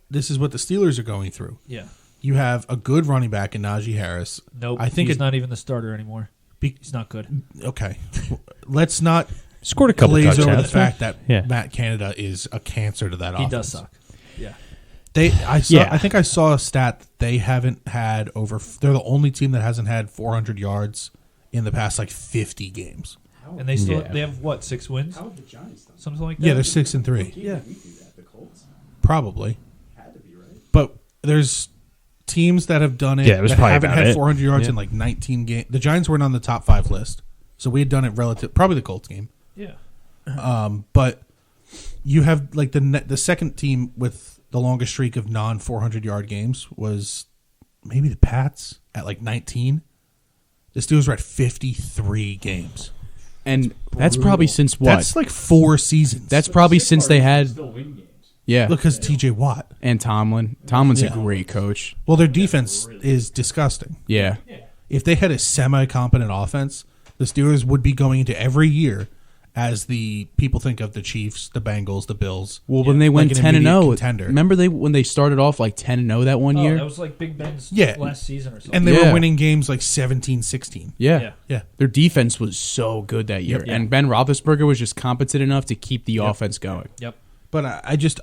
Speaker 2: this is what the Steelers are going through.
Speaker 3: yeah.
Speaker 2: You have a good running back in Najee Harris.
Speaker 3: Nope,
Speaker 2: I think
Speaker 3: he's
Speaker 2: it-
Speaker 3: not even the starter anymore.
Speaker 2: Be-
Speaker 3: He's not good.
Speaker 2: Okay, let's not
Speaker 5: Scored a couple
Speaker 2: glaze over the
Speaker 5: touchdowns.
Speaker 2: fact that
Speaker 5: Yeah.
Speaker 2: Matt Canada is a cancer to that
Speaker 3: He
Speaker 2: offense.
Speaker 3: does suck. Yeah.
Speaker 2: I
Speaker 5: Yeah.
Speaker 2: think I saw a stat that they haven't had over. They're the only team that hasn't had 400 yards in the past like 50 games.
Speaker 3: And they still
Speaker 5: Yeah.
Speaker 3: they have what, 6 wins?
Speaker 6: How have the Giants done?
Speaker 3: Something like that.
Speaker 2: Yeah, they're 6-3,
Speaker 3: Yeah.
Speaker 6: We do that. The Colts
Speaker 2: probably.
Speaker 6: had to be, right?
Speaker 2: But there's teams that have done it
Speaker 5: Yeah, it was
Speaker 2: that
Speaker 5: probably
Speaker 2: haven't
Speaker 5: about
Speaker 2: had
Speaker 5: it.
Speaker 2: 400 yards
Speaker 5: Yeah.
Speaker 2: in like 19 games. The Giants weren't on the top 5 list, so we had done it relative. Probably the Colts game.
Speaker 3: Yeah.
Speaker 2: But you have like the second team with the longest streak of non 400 yard games was maybe the Pats at like 19. The Steelers were at 53 games.
Speaker 4: And that's probably since what?
Speaker 2: That's like 4 seasons.
Speaker 4: That's probably
Speaker 6: Sick
Speaker 4: since
Speaker 6: part
Speaker 4: they
Speaker 6: is
Speaker 4: had
Speaker 6: still win games.
Speaker 4: yeah.
Speaker 2: because TJ Watt.
Speaker 4: And Tomlin. Tomlin's
Speaker 2: Yeah.
Speaker 4: a great coach.
Speaker 2: Well, their defense is disgusting.
Speaker 4: Yeah.
Speaker 2: If they had a semi-competent offense, the Steelers would be going into every year as the people think of the Chiefs, the Bengals, the Bills.
Speaker 4: Well, when they went
Speaker 2: Like an
Speaker 4: 10 and
Speaker 2: immediate
Speaker 4: 0,
Speaker 2: contender.
Speaker 4: remember when they started off like 10 and 0 that one
Speaker 3: Oh,
Speaker 4: year?
Speaker 3: that was like Big Ben's
Speaker 2: Yeah.
Speaker 3: last season or something.
Speaker 2: And they
Speaker 4: Yeah.
Speaker 2: were winning games like 17-16.
Speaker 4: yeah.
Speaker 3: Yeah.
Speaker 2: Yeah.
Speaker 4: Their defense was so good that year,
Speaker 3: Yeah.
Speaker 4: and Ben Roethlisberger was just competent enough to keep the offense going.
Speaker 3: Yep.
Speaker 2: But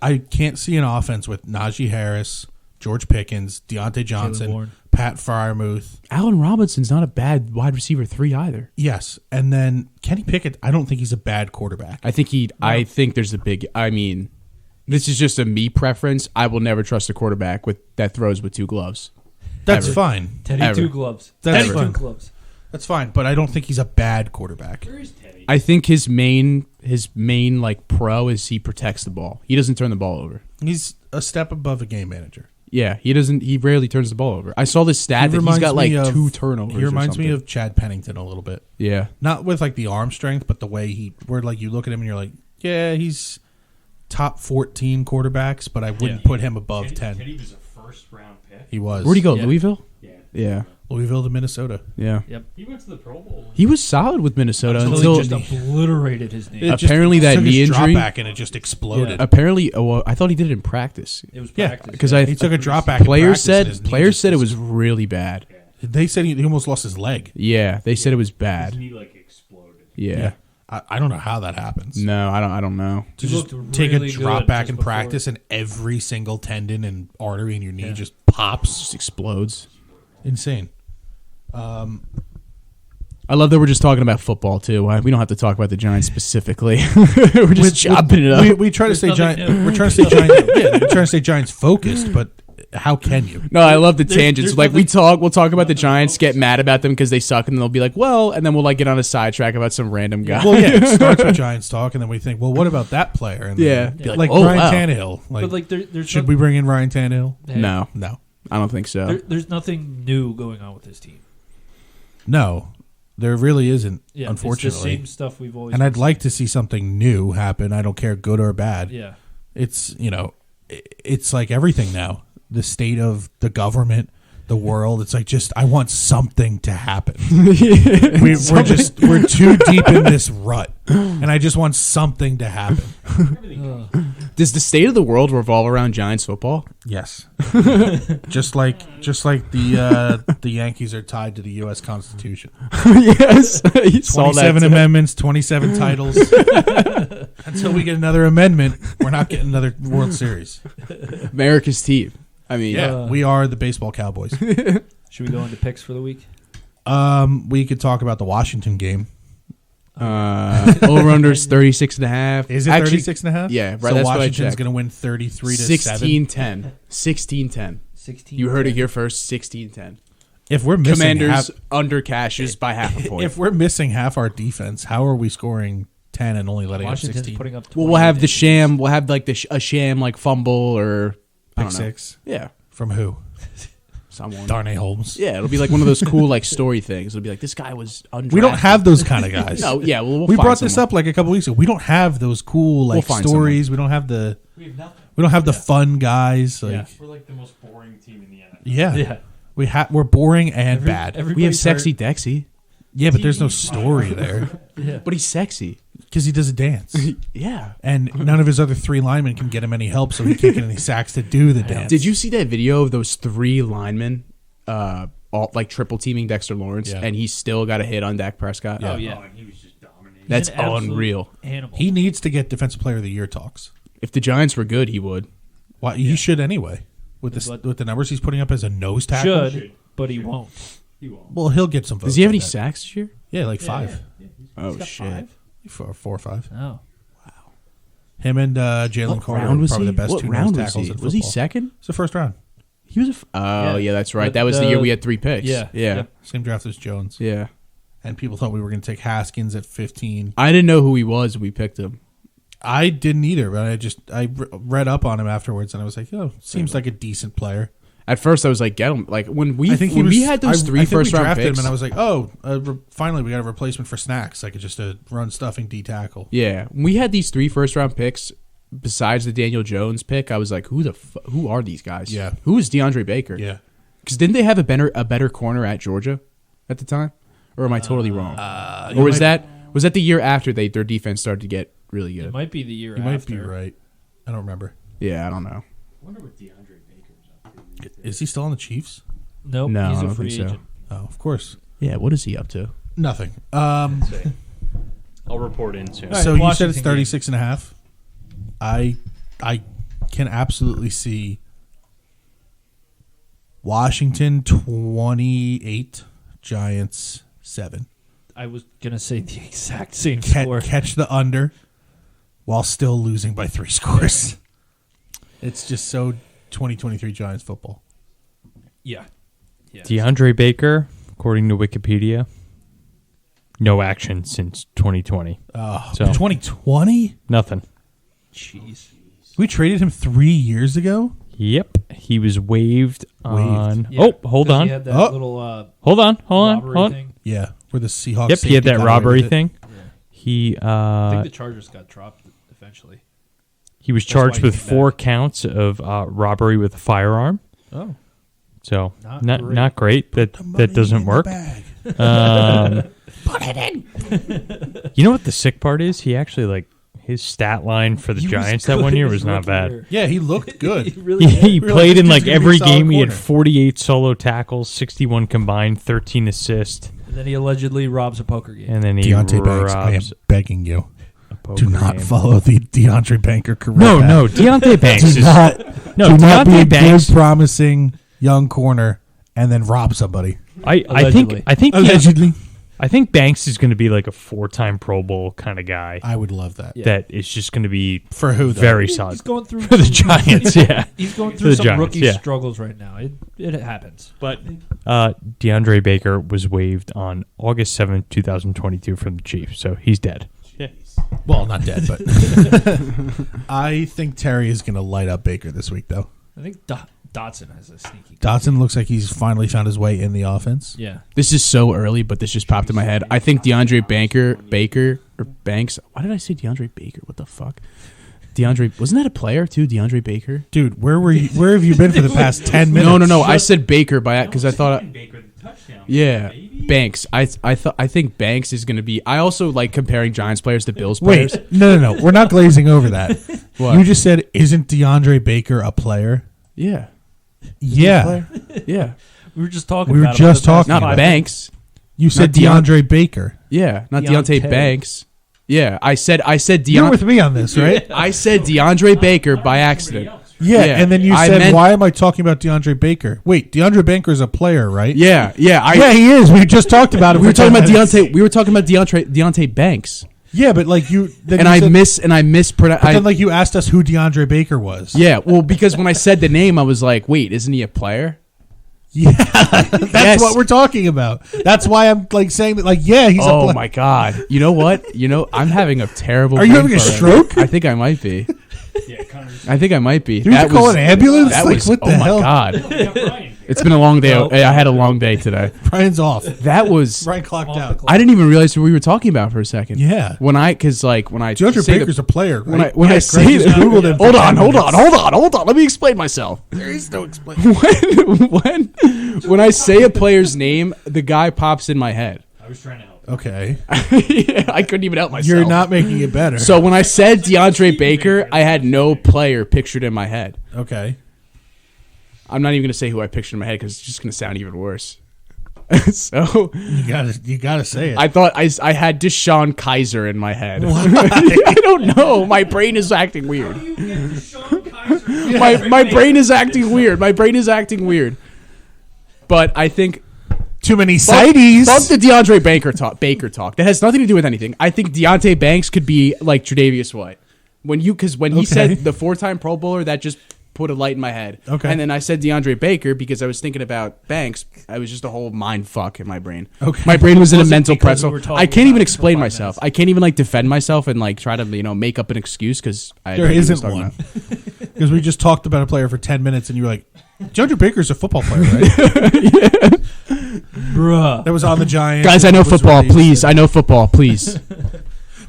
Speaker 2: I can't see an offense with Najee Harris, George Pickens, Deontay Johnson,
Speaker 3: Warren.
Speaker 2: Pat Freiermuth.
Speaker 4: Allen Robinson's not a bad wide receiver 3 either.
Speaker 2: Yes. And then Kenny Pickett, I don't think he's a bad quarterback.
Speaker 4: I think there's a big. I mean, this is just a me preference. I will never trust a quarterback that throws with 2 gloves.
Speaker 2: That's
Speaker 4: Ever.
Speaker 2: fine.
Speaker 3: Teddy
Speaker 4: Ever.
Speaker 3: 2 gloves.
Speaker 2: That's
Speaker 3: Teddy
Speaker 2: fine.
Speaker 3: 2 gloves.
Speaker 2: That's fine. But I don't think he's a bad quarterback.
Speaker 6: Where is Teddy?
Speaker 4: I think his main like pro is he protects the ball. He doesn't turn the ball over.
Speaker 2: He's a step above a game manager.
Speaker 4: Yeah, he doesn't. He rarely turns the ball over. I saw this stat that he's got like
Speaker 2: me of-
Speaker 4: 2 turnovers.
Speaker 2: He reminds
Speaker 4: or
Speaker 2: me
Speaker 4: something.
Speaker 2: of Chad Pennington a little bit.
Speaker 4: Yeah.
Speaker 2: Not with like the arm strength, but the way where like you look at him and you're like, yeah, he's top 14 quarterbacks, but I wouldn't put him above 10.
Speaker 6: Teddy was a first-round pick.
Speaker 2: He was.
Speaker 4: Where'd he go?
Speaker 3: Yeah.
Speaker 4: Louisville.
Speaker 6: Yeah.
Speaker 4: Yeah.
Speaker 2: Louisville to Minnesota.
Speaker 4: Yeah.
Speaker 6: He went to the Pro Bowl.
Speaker 4: He was solid with Minnesota
Speaker 3: Until
Speaker 4: until
Speaker 3: he just obliterated his name.
Speaker 2: It just
Speaker 4: Apparently that
Speaker 2: took
Speaker 4: knee
Speaker 2: his drop
Speaker 4: injury-
Speaker 2: back and it just exploded.
Speaker 4: apparently. Oh, well, I thought he did it in practice.
Speaker 3: It was
Speaker 2: Yeah,
Speaker 3: practice.
Speaker 4: Because
Speaker 2: he took a drop back. in
Speaker 4: players
Speaker 2: practice and his knee
Speaker 4: players
Speaker 2: just
Speaker 4: said it was really bad.
Speaker 2: They said he almost lost his leg.
Speaker 4: Yeah, they said it was
Speaker 6: His
Speaker 4: bad.
Speaker 6: knee like exploded.
Speaker 4: Yeah.
Speaker 2: I don't know how that happens.
Speaker 4: No, I don't know.
Speaker 2: To
Speaker 3: He
Speaker 2: just
Speaker 3: looked
Speaker 2: take
Speaker 3: really
Speaker 2: a drop
Speaker 3: good
Speaker 2: back
Speaker 3: just
Speaker 2: in
Speaker 3: before.
Speaker 2: practice and every single tendon and artery in your knee just pops.
Speaker 4: Just explodes.
Speaker 2: Insane.
Speaker 4: I love that we're just talking about football too. We don't have to talk about the Giants specifically. We're just chopping it up.
Speaker 2: We try to stay
Speaker 3: There's
Speaker 2: Giant.
Speaker 3: nothing new.
Speaker 2: We're trying to stay Giant. Yeah, we're trying to stay Giants focused, but how can you?
Speaker 4: No, I love the
Speaker 3: There's-
Speaker 4: tangents.
Speaker 3: there's
Speaker 4: Like
Speaker 3: nothing-
Speaker 4: we'll talk about the Giants, get mad about them because they suck, and then they'll be like, well, and then we'll like get on a sidetrack about some random guy.
Speaker 2: Well, yeah, it starts with Giants talk, and then we think, well, what about that player? And
Speaker 4: Yeah.
Speaker 2: then,
Speaker 4: Be
Speaker 2: like,
Speaker 4: oh,
Speaker 2: Ryan
Speaker 4: wow.
Speaker 2: Tannehill. Like,
Speaker 3: But like there's
Speaker 2: should we bring in Ryan Tannehill?
Speaker 4: No,
Speaker 2: No,
Speaker 4: I don't think so.
Speaker 3: there's nothing new going on with this team.
Speaker 2: no, there really isn't.
Speaker 3: Yeah,
Speaker 2: unfortunately,
Speaker 3: it's the same stuff we've always.
Speaker 2: and I'd
Speaker 3: been
Speaker 2: like to see something new happen. I don't care, good or bad.
Speaker 3: seeing. Yeah,
Speaker 2: It's it's like everything now. The state of the government, the world. It's like just I want something to happen. We're too deep in this rut, and I just want something to happen.
Speaker 4: Does the state of the world revolve around Giants football?
Speaker 2: Yes, just like the Yankees are tied to the U.S. Constitution.
Speaker 4: Yes. You saw that
Speaker 2: 27
Speaker 4: too.
Speaker 2: amendments, 27 titles. Until we get another amendment, we're not getting another World Series.
Speaker 4: America's team. I mean,
Speaker 2: Yeah, we are the baseball Cowboys.
Speaker 3: Should we go into picks for the week?
Speaker 2: We could talk about the Washington game.
Speaker 4: over-under's 36.5.
Speaker 2: Is it
Speaker 4: Actually,
Speaker 2: 36.5?
Speaker 4: yeah, right,
Speaker 2: So
Speaker 4: that's what I
Speaker 2: Washington's
Speaker 4: checked.
Speaker 2: going to win 33-7.
Speaker 4: 16-10. 16-10.
Speaker 3: 16.
Speaker 4: You heard it here first, 16-10.
Speaker 2: If we're missing
Speaker 4: Commanders
Speaker 2: half,
Speaker 4: under cashes by half a point.
Speaker 2: if we're missing half our defense, how are we scoring 10 and only letting up
Speaker 3: Washington's
Speaker 2: 16?
Speaker 3: putting up.
Speaker 4: Well, we'll have
Speaker 3: 28
Speaker 4: the sham. We'll have like a sham like fumble or I
Speaker 2: Pick
Speaker 4: don't know.
Speaker 2: 6
Speaker 4: Yeah,
Speaker 2: from who?
Speaker 4: someone.
Speaker 2: Darnay Holmes.
Speaker 4: Yeah, it'll be like one of those cool like story things. It'll be like this guy was undrafted.
Speaker 2: We don't have those kind of guys.
Speaker 4: No, yeah, we'll
Speaker 2: we
Speaker 4: find
Speaker 2: brought this
Speaker 4: someone.
Speaker 2: up like a couple weeks ago. We don't have those cool like
Speaker 4: find
Speaker 2: stories. We don't have the
Speaker 6: We have nothing.
Speaker 2: we don't have the fun guys. Like,
Speaker 3: Yeah.
Speaker 6: We're like the most boring team in the NFL.
Speaker 2: yeah,
Speaker 3: Yeah.
Speaker 2: we're boring and bad.
Speaker 4: We have
Speaker 3: Everybody's
Speaker 4: sexy
Speaker 3: hurt.
Speaker 4: Dexy,
Speaker 2: Yeah, but there's no story there
Speaker 3: Yeah.
Speaker 4: but he's sexy.
Speaker 2: because he does a dance,
Speaker 4: Yeah.
Speaker 2: and none of his other 3 linemen can get him any help, so he can't get any sacks to do the dance.
Speaker 4: Did you see that video of those 3 linemen, all like triple teaming Dexter Lawrence,
Speaker 2: Yeah.
Speaker 4: and he still got a hit on Dak Prescott?
Speaker 3: Oh, yeah.
Speaker 6: Oh, and he was just dominating.
Speaker 4: That's
Speaker 3: He's an absolute
Speaker 4: unreal.
Speaker 3: Animal.
Speaker 2: He needs to get Defensive Player of the Year talks.
Speaker 4: If the Giants were good, he would.
Speaker 2: Why he should anyway with
Speaker 3: But-
Speaker 2: with the numbers he's putting up as a nose tackle.
Speaker 3: should, but he won't.
Speaker 6: He won't.
Speaker 2: Well, he'll get some votes.
Speaker 4: Does he have
Speaker 2: like
Speaker 4: any
Speaker 2: that.
Speaker 4: sacks this year?
Speaker 2: Yeah, like 5,
Speaker 4: Oh shit!
Speaker 2: 4 or 5.
Speaker 3: Oh.
Speaker 2: Him and Jalen
Speaker 4: What
Speaker 2: Carter
Speaker 4: round
Speaker 2: are
Speaker 4: was
Speaker 2: probably
Speaker 4: he?
Speaker 2: the best
Speaker 4: What
Speaker 2: 2
Speaker 4: round
Speaker 2: nose
Speaker 4: was
Speaker 2: tackles
Speaker 4: he?
Speaker 2: in
Speaker 4: Was he
Speaker 2: football.
Speaker 4: second?
Speaker 2: It's the first round.
Speaker 4: He was a. Oh yeah, that's right.
Speaker 3: But
Speaker 4: That was the year we had 3 picks.
Speaker 3: Yeah.
Speaker 4: yeah,
Speaker 3: Yep.
Speaker 2: Same draft as Jones.
Speaker 4: yeah.
Speaker 2: And people thought we were going to take Haskins at 15.
Speaker 4: I didn't know who he was. When we picked him.
Speaker 2: I didn't either, but I read up on him afterwards, and I was like, oh, seems like a decent player.
Speaker 4: At first, I was like, "Get him!" Like when we
Speaker 2: I think
Speaker 4: when we had those 3
Speaker 2: I think
Speaker 4: first
Speaker 2: we
Speaker 4: round
Speaker 2: drafted
Speaker 4: picks,
Speaker 2: him, and I was like, oh, finally we got a replacement for Snacks, like just a run stuffing D tackle.
Speaker 4: yeah, when we had these 3 first round picks. Besides the Daniel Jones pick, I was like, who are these guys?
Speaker 2: Yeah.
Speaker 4: who is DeAndre Baker?
Speaker 2: Yeah,
Speaker 4: Because didn't they have a better corner at Georgia at the time, or am I totally wrong? Or was that the year after their defense started to get really
Speaker 3: It
Speaker 4: good?
Speaker 3: might be the year
Speaker 2: you
Speaker 3: after.
Speaker 2: might be right. I don't remember.
Speaker 4: Yeah, I don't know.
Speaker 6: I wonder what DeAndre Baker's up to.
Speaker 2: Is he still on the Chiefs?
Speaker 3: Nope.
Speaker 4: No,
Speaker 3: he's
Speaker 4: I
Speaker 3: a
Speaker 4: don't
Speaker 3: free
Speaker 4: think so.
Speaker 3: agent.
Speaker 2: Oh, of course.
Speaker 4: Yeah, what is he up to?
Speaker 2: Nothing.
Speaker 5: I'll report in soon.
Speaker 3: Right,
Speaker 2: So you said it's
Speaker 3: Washington
Speaker 2: 36 and a half. I can absolutely see Washington 28, Giants 7.
Speaker 3: I was gonna say the exact same score.
Speaker 2: Catch the under while still losing by 3 scores. It's just so 2023 Giants football.
Speaker 3: Yeah. Yeah.
Speaker 5: DeAndre Baker, according to Wikipedia, no action since 2020.
Speaker 2: Oh,
Speaker 5: So-
Speaker 2: 2020?
Speaker 5: Nothing.
Speaker 3: Jeez.
Speaker 2: We traded him 3 years ago?
Speaker 5: Yep, he was waived on.
Speaker 3: Yeah,
Speaker 5: Oh, hold
Speaker 3: 'cause
Speaker 5: on.
Speaker 3: He had that
Speaker 2: Oh.
Speaker 3: little
Speaker 5: Hold on.
Speaker 3: robbery
Speaker 5: Hold on.
Speaker 3: thing.
Speaker 2: Yeah, where the Seahawks.
Speaker 5: Yep, he had
Speaker 2: safety
Speaker 5: that
Speaker 2: got away
Speaker 5: robbery
Speaker 2: with it.
Speaker 5: thing. He
Speaker 3: I think the charges got dropped eventually.
Speaker 5: he was
Speaker 3: That's why
Speaker 5: charged
Speaker 3: he
Speaker 5: with
Speaker 3: came
Speaker 5: 4
Speaker 3: back.
Speaker 5: counts of robbery with a firearm.
Speaker 2: Oh,
Speaker 5: So
Speaker 3: Not
Speaker 5: not
Speaker 3: great.
Speaker 5: great.
Speaker 2: the money
Speaker 5: That doesn't
Speaker 2: in the
Speaker 5: work.
Speaker 2: bag.
Speaker 5: Put it in. You know what the sick part is? He actually like his stat line for the
Speaker 3: He was
Speaker 5: Giants that
Speaker 3: good
Speaker 5: one year
Speaker 3: his
Speaker 5: was not
Speaker 3: rookie
Speaker 5: bad.
Speaker 3: year.
Speaker 2: Yeah, he looked good.
Speaker 3: He really
Speaker 5: He
Speaker 3: did.
Speaker 2: Really,
Speaker 5: played in
Speaker 2: this
Speaker 5: like
Speaker 2: dude's gonna be a
Speaker 5: every
Speaker 2: solid
Speaker 5: game. He had
Speaker 2: corner.
Speaker 5: 48 solo tackles, 61 combined, 13 assists,
Speaker 3: And then he allegedly robs a poker game.
Speaker 5: and then he
Speaker 2: Deontay Banks, I am
Speaker 5: robs
Speaker 2: begging you,
Speaker 5: a poker
Speaker 2: do not
Speaker 5: game.
Speaker 2: follow the DeAndre Banker career.
Speaker 5: No,
Speaker 2: path.
Speaker 5: no, Deontay Banks
Speaker 2: do
Speaker 5: is
Speaker 2: not,
Speaker 5: no
Speaker 2: do not be a
Speaker 5: Deontay Banks.
Speaker 2: good, promising young corner and then rob somebody.
Speaker 5: I
Speaker 3: Allegedly.
Speaker 5: I think Banks is going to be like a 4-time Pro Bowl kind of guy
Speaker 2: I would love that.
Speaker 3: Yeah.
Speaker 5: that is just going to be
Speaker 2: For who? Though?
Speaker 5: very
Speaker 3: He's
Speaker 5: solid
Speaker 3: going through
Speaker 5: for the Giants. Yeah,
Speaker 3: He's going
Speaker 5: For
Speaker 3: through
Speaker 5: the
Speaker 3: some
Speaker 5: Giants,
Speaker 3: rookie
Speaker 5: yeah.
Speaker 3: struggles right now. It happens.
Speaker 5: but DeAndre Baker was waived on August 7th, 2022 from the Chiefs, so he's dead.
Speaker 2: Well, not dead, but I think Terry is going to light up Baker this week, though.
Speaker 3: I think Dotson has a sneaky.
Speaker 2: Dotson looks like he's finally found his way in the offense.
Speaker 3: Yeah.
Speaker 4: This is so early, but this just popped in my head. I think DeAndre Baker or Banks. Why did I say DeAndre Baker? What the fuck? DeAndre, wasn't that a player too? DeAndre Baker?
Speaker 2: Dude, where were you? Where have you been for the past 10 minutes?
Speaker 4: No. I said Baker because I thought.
Speaker 6: Baker the touchdown.
Speaker 4: Yeah,
Speaker 6: baby.
Speaker 4: Banks. I think Banks is going to be. I also like comparing Giants players to Bills
Speaker 2: Wait,
Speaker 4: players.
Speaker 2: no. We're not glazing over that.
Speaker 4: What?
Speaker 2: You just said, isn't DeAndre Baker a player?
Speaker 4: Yeah,
Speaker 2: Yeah.
Speaker 4: yeah.
Speaker 3: We were just talking.
Speaker 2: We were
Speaker 3: about
Speaker 2: just
Speaker 3: it the past
Speaker 2: talking
Speaker 4: Not
Speaker 2: about
Speaker 3: five
Speaker 4: Banks.
Speaker 2: You said
Speaker 4: Not
Speaker 2: DeAndre Baker.
Speaker 4: Yeah, not Deontay
Speaker 3: Deontay.
Speaker 4: Banks. Yeah, I said
Speaker 2: You're
Speaker 4: DeAndre.
Speaker 2: with me on this, right?
Speaker 4: I said DeAndre Baker by accident.
Speaker 2: Yeah,
Speaker 4: Yeah,
Speaker 2: and then you
Speaker 4: I
Speaker 2: said,
Speaker 4: meant-
Speaker 2: why am I talking about DeAndre Baker? Wait, DeAndre Baker is a player, right?
Speaker 4: Yeah.
Speaker 2: Yeah, he is. We just talked about it.
Speaker 4: We were
Speaker 2: for
Speaker 4: talking
Speaker 2: 10
Speaker 4: about
Speaker 2: minutes.
Speaker 4: Deontay. We were talking about Deontay Banks,
Speaker 2: Yeah, but like you, then
Speaker 4: and
Speaker 2: you
Speaker 4: I
Speaker 2: said,
Speaker 4: mispronounced.
Speaker 2: But then like you asked us who DeAndre Baker was.
Speaker 4: Yeah, well, because when I said the name, I was like, "Wait, isn't he a player?"
Speaker 2: Yeah, that's
Speaker 4: Yes.
Speaker 2: what we're talking about. That's why I'm like saying that. Like, yeah, he's a
Speaker 4: Oh
Speaker 2: player.
Speaker 4: my god! You know what? I'm having a terrible.
Speaker 2: Are you
Speaker 4: brain
Speaker 2: having a
Speaker 4: fart right
Speaker 2: stroke?
Speaker 4: now. I think I might be.
Speaker 6: Yeah, Connor's.
Speaker 4: I think I might be.
Speaker 2: Do we have to call an ambulance?
Speaker 4: That
Speaker 2: Like,
Speaker 4: was.
Speaker 2: what the
Speaker 4: Oh
Speaker 2: hell?
Speaker 4: my god!
Speaker 6: We got Brian here.
Speaker 4: It's been a long day.
Speaker 3: No.
Speaker 4: I had a long day today.
Speaker 2: Brian's off.
Speaker 4: That was.
Speaker 2: Brian clocked
Speaker 3: Off the
Speaker 2: out.
Speaker 3: clock.
Speaker 4: I didn't even realize what we were talking about for a second.
Speaker 2: Yeah,
Speaker 4: When I say
Speaker 2: DeAndre
Speaker 4: the-
Speaker 2: Baker's a player.
Speaker 4: when I
Speaker 2: Right?
Speaker 4: when
Speaker 2: Yeah,
Speaker 4: I
Speaker 2: Greg
Speaker 4: say
Speaker 2: just
Speaker 4: that,
Speaker 2: Googled him.
Speaker 4: hold
Speaker 2: for
Speaker 4: on,
Speaker 2: 10
Speaker 4: hold
Speaker 2: minutes.
Speaker 4: on. Let me explain myself.
Speaker 2: There is no explanation.
Speaker 4: when I say a player's name, the guy pops in my head.
Speaker 6: I was trying to help.
Speaker 2: Okay,
Speaker 4: Yeah, I couldn't even help myself.
Speaker 2: you're not making it better.
Speaker 4: So when I said DeAndre Baker, I had no player pictured in my head.
Speaker 2: Okay,
Speaker 4: I'm not even going to say who I pictured in my head because it's just going to sound even worse. So
Speaker 2: you gotta say it.
Speaker 4: I thought I had Deshaun Kaiser in my head. I don't know. My brain is acting weird. My brain is acting weird. My brain is acting weird. But I think
Speaker 2: Too many
Speaker 4: fuck
Speaker 2: sideys.
Speaker 4: the DeAndre Baker talk. That has nothing to do with anything. I think Deontay Banks could be like Tre'Davious White. When he
Speaker 2: Okay.
Speaker 4: said the 4-time Pro Bowler, that just put a light in my head.
Speaker 2: Okay.
Speaker 4: And then I said DeAndre Baker because I was thinking about Banks. I was just a whole mind fuck in my brain.
Speaker 2: Okay.
Speaker 4: My brain was in a
Speaker 3: Was it
Speaker 4: mental
Speaker 3: because we
Speaker 4: pretzel.
Speaker 3: were talking
Speaker 4: I can't even
Speaker 3: about it for
Speaker 4: explain
Speaker 3: 5
Speaker 4: myself.
Speaker 3: minutes?
Speaker 4: I can't even like defend myself and like try to make up an excuse because
Speaker 2: There isn't one. Because we just talked about a player for 10 minutes and you were like, DeAndre Baker's a football player, right?
Speaker 3: Bruh.
Speaker 2: That was on the Giants.
Speaker 4: Guys, I know
Speaker 2: Was
Speaker 4: football.
Speaker 2: released.
Speaker 4: Please, I know football. Please,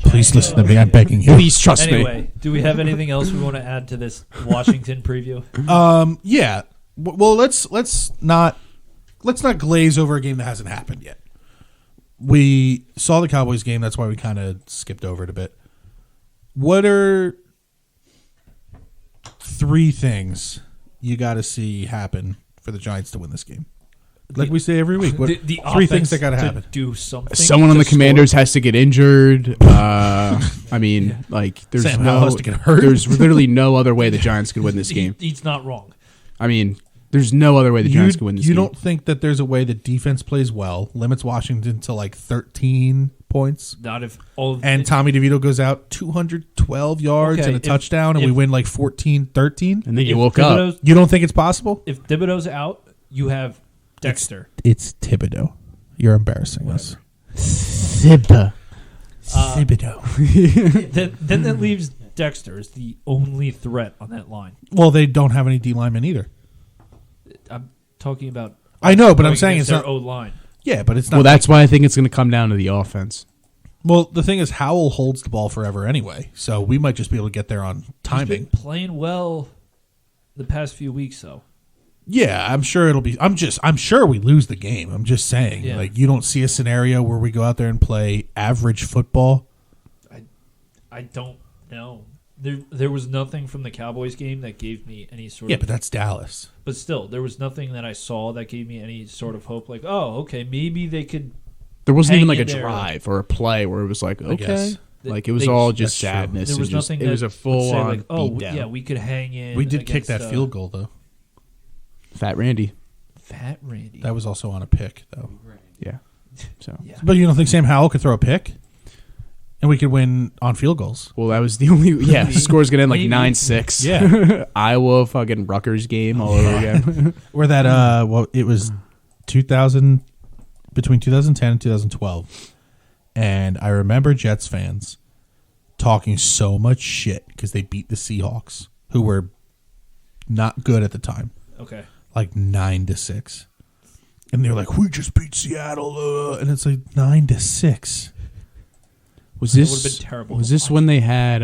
Speaker 2: Please listen to me. I'm begging you.
Speaker 4: please trust me.
Speaker 3: Anyway, do we have anything else we want to add to this Washington preview?
Speaker 2: Yeah. Well, let's not glaze over a game that hasn't happened yet. We saw the Cowboys game. That's why we kind of skipped over it a bit. What are 3 things you got to see happen for the Giants to win this game? Like we say every week. What,
Speaker 3: The
Speaker 2: 3
Speaker 3: offense
Speaker 2: things that got to
Speaker 3: to
Speaker 2: happen.
Speaker 3: do something.
Speaker 4: Someone on
Speaker 3: to
Speaker 4: the Commanders has to get injured. I mean, like, there's
Speaker 2: Sam Howell
Speaker 4: no,
Speaker 2: has to get hurt.
Speaker 4: There's literally no other way the Giants could win this
Speaker 3: score.
Speaker 4: game.
Speaker 3: He's not wrong.
Speaker 4: I mean, there's no other way the Giants could win this
Speaker 2: You
Speaker 4: game.
Speaker 2: don't think that there's a way that defense plays well, limits Washington to like 13 points,
Speaker 3: Not if all of
Speaker 2: and Tommy DeVito goes out 212 yards
Speaker 3: Okay,
Speaker 2: and a
Speaker 3: if-
Speaker 2: touchdown, and we
Speaker 3: if-
Speaker 2: win like 14-13?
Speaker 4: And then you
Speaker 3: if
Speaker 4: woke up.
Speaker 3: Thibodeau's-
Speaker 2: You don't think it's possible?
Speaker 3: If Thibodeau's out, you have Dexter.
Speaker 2: It's Thibodeau. You're embarrassing us.
Speaker 4: Thibba.
Speaker 2: Thibodeau.
Speaker 3: then that leaves Dexter as the only threat on that line.
Speaker 2: Well, they don't have any D linemen either.
Speaker 3: I'm talking about.
Speaker 2: I know, but I'm
Speaker 3: going
Speaker 2: saying
Speaker 3: against
Speaker 2: it's
Speaker 3: their
Speaker 2: not.
Speaker 3: O line.
Speaker 2: Yeah, but it's not.
Speaker 4: Well, that's why I think it's going to come down to the offense.
Speaker 2: Well, the thing is, Howell holds the ball forever anyway, so we might just be able to get there on
Speaker 3: He's been
Speaker 2: timing.
Speaker 3: playing well the past few weeks, though.
Speaker 2: Yeah, I'm sure it'll be. I'm sure we lose the game. I'm just saying,
Speaker 3: Yeah.
Speaker 2: like, you don't see a scenario where we go out there and play average football.
Speaker 3: I don't know. There was nothing from the Cowboys game that gave me any sort
Speaker 2: Yeah,
Speaker 3: of.
Speaker 2: but that's Dallas.
Speaker 3: But still, there was nothing that I saw that gave me any sort of hope. Like, oh, okay, maybe they could.
Speaker 4: There wasn't
Speaker 3: Hang
Speaker 4: even like a
Speaker 3: in there.
Speaker 4: drive or a play where it was like, okay.
Speaker 2: guess.
Speaker 4: Like, it was
Speaker 3: They-
Speaker 4: all just
Speaker 2: That's true.
Speaker 4: sadness.
Speaker 3: There was
Speaker 4: and just,
Speaker 3: nothing.
Speaker 4: It was
Speaker 3: that
Speaker 4: a
Speaker 3: would
Speaker 4: full
Speaker 3: say,
Speaker 4: on
Speaker 3: like, oh,
Speaker 4: beatdown.
Speaker 3: yeah, we could hang in.
Speaker 2: We did kick
Speaker 3: against,
Speaker 2: that field goal though.
Speaker 4: Fat Randy.
Speaker 3: Fat Randy.
Speaker 2: That was also on a pick though.
Speaker 4: Yeah. So.
Speaker 3: Yeah.
Speaker 2: But you don't think Sam Howell could throw a pick, and we could win on field goals?
Speaker 4: Well, that was the only. Yeah, the score's gonna end like
Speaker 3: Maybe.
Speaker 4: 9-6.
Speaker 2: Yeah.
Speaker 4: Iowa fucking Rutgers game all over again.
Speaker 2: Or that well, it was 2000 between 2010 and 2012, and I remember Jets fans talking so much shit because they beat the Seahawks, who were not good at the time,
Speaker 3: Okay.
Speaker 2: like 9-6, and they're like, "We just beat Seattle," and it's like 9-6.
Speaker 4: Was
Speaker 3: That
Speaker 4: this
Speaker 3: would've been terrible
Speaker 4: Was
Speaker 3: to
Speaker 4: this
Speaker 3: watch.
Speaker 4: when they had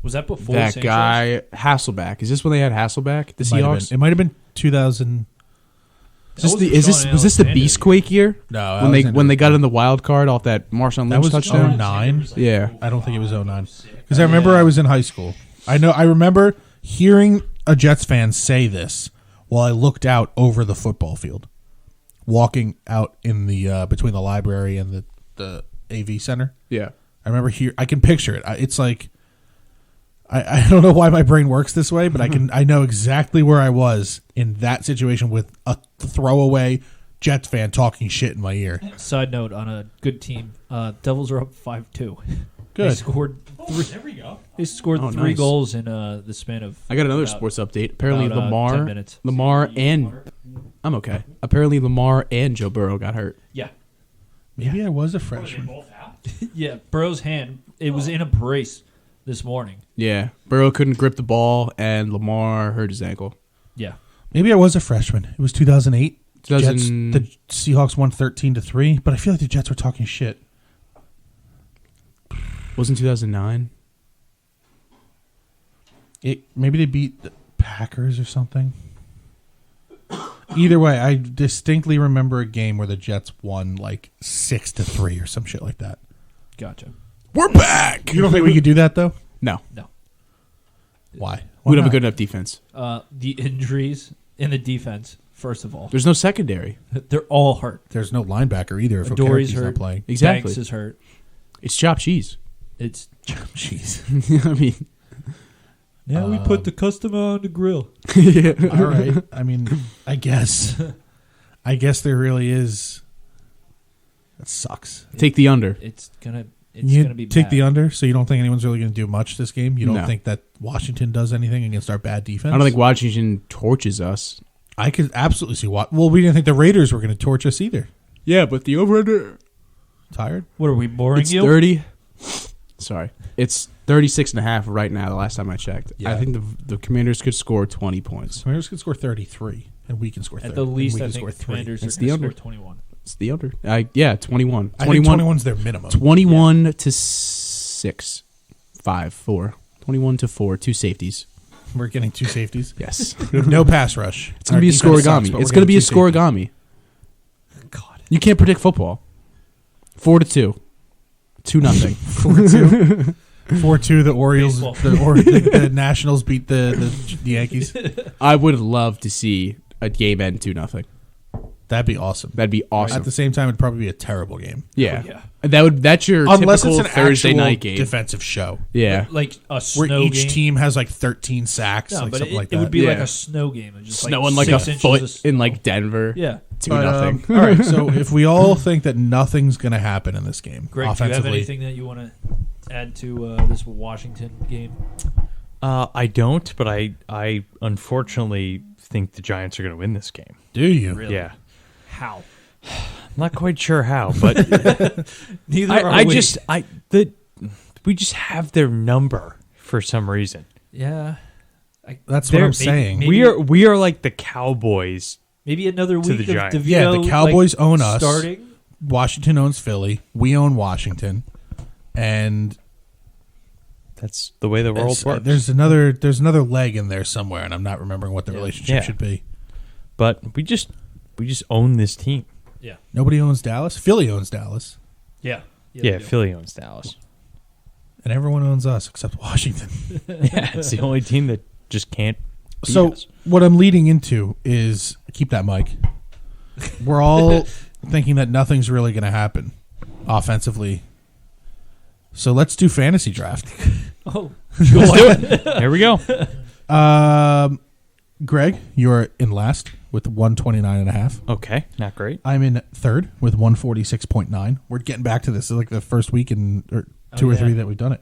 Speaker 3: Was that before
Speaker 4: that
Speaker 3: Sanchez?
Speaker 4: guy Hasselback. Is this when they had Hasselback? The Seahawks.
Speaker 2: It might have been 2000.
Speaker 4: Was
Speaker 3: That
Speaker 4: this
Speaker 3: wasn't
Speaker 4: was this the
Speaker 3: Sean Alexander,
Speaker 4: Beastquake year?
Speaker 2: No,
Speaker 4: when they got in the wild card off that Marshawn
Speaker 2: that
Speaker 4: Lynch
Speaker 2: was
Speaker 4: touchdown.
Speaker 2: 09.
Speaker 4: Yeah.
Speaker 2: I don't think it was 09. Because I remember I was in high school. I remember hearing a Jets fan say this while I looked out over the football field, walking out in the between the library and the AV center.
Speaker 4: Yeah.
Speaker 2: I remember I can picture it. It's like I don't know why my brain works this way, but I know exactly where I was in that situation with a throwaway Jets fan talking shit in my ear.
Speaker 3: Side note on a good team, Devils are up 5-2. They
Speaker 2: Good.
Speaker 3: scored three.
Speaker 6: There we go.
Speaker 3: They scored
Speaker 4: Oh,
Speaker 3: three
Speaker 4: nice.
Speaker 3: goals in the span of.
Speaker 4: I got another
Speaker 3: about-
Speaker 4: sports update. Apparently
Speaker 3: about, 10 minutes.
Speaker 4: Lamar and I'm okay. Apparently Lamar and Joe Burrow got hurt.
Speaker 3: Yeah,
Speaker 2: Maybe I was a
Speaker 6: They
Speaker 2: freshman.
Speaker 6: both out.
Speaker 3: yeah. Burrow's hand. It was in a brace this morning.
Speaker 4: Yeah. Burrow couldn't grip the ball and Lamar hurt his ankle.
Speaker 3: Yeah,
Speaker 2: Maybe I was a freshman. It was 2008. Jets,
Speaker 4: 2000
Speaker 2: the Seahawks won 13-3, but I feel like the Jets were talking shit.
Speaker 4: Wasn't 2009?
Speaker 2: Maybe they beat the Packers or something. Either way, I distinctly remember a game where the Jets won like 6-3 or some shit like that.
Speaker 3: gotcha.
Speaker 4: We're back.
Speaker 2: You don't think we could do that though?
Speaker 4: No.
Speaker 3: No,
Speaker 2: Why?
Speaker 4: We don't have a
Speaker 2: not?
Speaker 4: good enough defense.
Speaker 3: the injuries in the defense. First of all,
Speaker 4: There's no secondary.
Speaker 3: they're all hurt.
Speaker 2: There's no linebacker either if
Speaker 3: Dory's
Speaker 2: Okereke's not
Speaker 3: hurt.
Speaker 2: playing.
Speaker 4: Exactly.
Speaker 3: Banks is hurt.
Speaker 4: It's chopped cheese.
Speaker 3: It's
Speaker 2: Jeez.
Speaker 4: I mean,
Speaker 3: yeah. We put the customer on the grill.
Speaker 2: All right. I mean, I guess there really is. That sucks.
Speaker 4: take the under.
Speaker 3: It's gonna be
Speaker 2: take
Speaker 3: bad.
Speaker 2: the under, so you don't think anyone's really going to do much this game. You don't
Speaker 4: No.
Speaker 2: think that Washington does anything against our bad defense.
Speaker 4: I don't think Washington torches us.
Speaker 2: I could absolutely see what. Well, we didn't think the Raiders were going to torch us either.
Speaker 4: Yeah, but the over-under.
Speaker 2: Tired?
Speaker 3: What are we boring
Speaker 4: It's
Speaker 3: you?
Speaker 4: 30. Sorry. It's 36.5 right now, the last time I checked.
Speaker 2: Yeah.
Speaker 4: I think the Commanders could score 20 points.
Speaker 2: Commanders can score 33, and we can score 30.
Speaker 3: At the least,
Speaker 2: and we
Speaker 3: I
Speaker 2: can
Speaker 3: think
Speaker 2: score
Speaker 3: the
Speaker 2: 3.
Speaker 3: Commanders
Speaker 4: It's
Speaker 3: are
Speaker 4: the
Speaker 3: going to
Speaker 4: under.
Speaker 3: score 21.
Speaker 4: It's the under. Yeah, 21.
Speaker 2: I think 21's their minimum.
Speaker 4: 21 to 6. 5, 4. 21 to 4. 2 safeties.
Speaker 2: We're getting 2 safeties.
Speaker 4: Yes.
Speaker 2: No pass rush.
Speaker 4: It's going to be a scoregami. It's going to be a scoregami.
Speaker 3: God.
Speaker 4: You can't predict football. 4-2. 2-0.
Speaker 2: 4-2. 4-2. The Orioles.
Speaker 3: Baseball.
Speaker 2: The Nationals beat the Yankees.
Speaker 4: I would love to see a game end 2-0.
Speaker 2: That'd be awesome.
Speaker 4: That'd be
Speaker 2: At
Speaker 4: awesome.
Speaker 2: the same time, it'd probably be a terrible game.
Speaker 4: Yeah.
Speaker 3: Oh, yeah.
Speaker 4: That's your
Speaker 2: Unless
Speaker 4: typical
Speaker 2: it's an
Speaker 4: Thursday
Speaker 2: actual
Speaker 4: night game.
Speaker 2: defensive show.
Speaker 4: Yeah.
Speaker 3: Like a
Speaker 2: Where
Speaker 3: snow
Speaker 2: each
Speaker 3: game.
Speaker 2: team has like 13 sacks,
Speaker 3: No,
Speaker 2: like
Speaker 3: but
Speaker 2: something like
Speaker 3: it
Speaker 2: that.
Speaker 3: would be like
Speaker 4: Yeah.
Speaker 3: a snow game. It's just
Speaker 4: Snowing like a
Speaker 3: 6 inches
Speaker 4: foot
Speaker 3: of snow.
Speaker 4: in like Denver.
Speaker 3: Yeah.
Speaker 4: 2-0.
Speaker 2: all right, so if we all think that nothing's going to happen in this game,
Speaker 3: Greg, do you have
Speaker 2: offensively,
Speaker 3: anything that you want to add to this Washington game?
Speaker 5: I don't, but I unfortunately think the Giants are going to win this game.
Speaker 2: do you?
Speaker 3: Really?
Speaker 5: Yeah.
Speaker 3: How?
Speaker 5: I'm not quite sure how, but
Speaker 3: Neither are
Speaker 5: I
Speaker 3: we.
Speaker 5: just we just have their number for some reason.
Speaker 3: Yeah.
Speaker 2: That's what
Speaker 5: They're-
Speaker 2: I'm saying.
Speaker 3: maybe-
Speaker 5: We are like the Cowboys.
Speaker 3: Maybe another
Speaker 5: To
Speaker 3: week
Speaker 5: the
Speaker 3: of
Speaker 5: Giants.
Speaker 3: DeVito.
Speaker 2: Yeah, the Cowboys own us.
Speaker 3: Starting.
Speaker 2: Washington owns Philly. We own Washington, and
Speaker 5: That's the way the world works.
Speaker 2: there's another leg in there somewhere, and I'm not remembering what the relationship
Speaker 5: Yeah.
Speaker 2: should be.
Speaker 5: But we just own this team.
Speaker 3: Yeah.
Speaker 2: Nobody owns Dallas. Philly owns Dallas,
Speaker 3: Yeah.
Speaker 5: Yeah,
Speaker 3: they do.
Speaker 5: Philly owns Dallas.
Speaker 2: and everyone owns us except Washington.
Speaker 5: Yeah, it's the only team that just can't. beat
Speaker 2: So
Speaker 5: us.
Speaker 2: what I'm leading into is keep that mic. We're all thinking that nothing's really going to happen offensively. So let's do fantasy draft.
Speaker 3: Oh,
Speaker 5: Here we go.
Speaker 2: Greg, you're in last with 129.5.
Speaker 5: Okay, not great.
Speaker 2: I'm in third with 146.9. We're getting back to this. This is like the first week in or two or
Speaker 3: yeah.
Speaker 2: three that we've done it.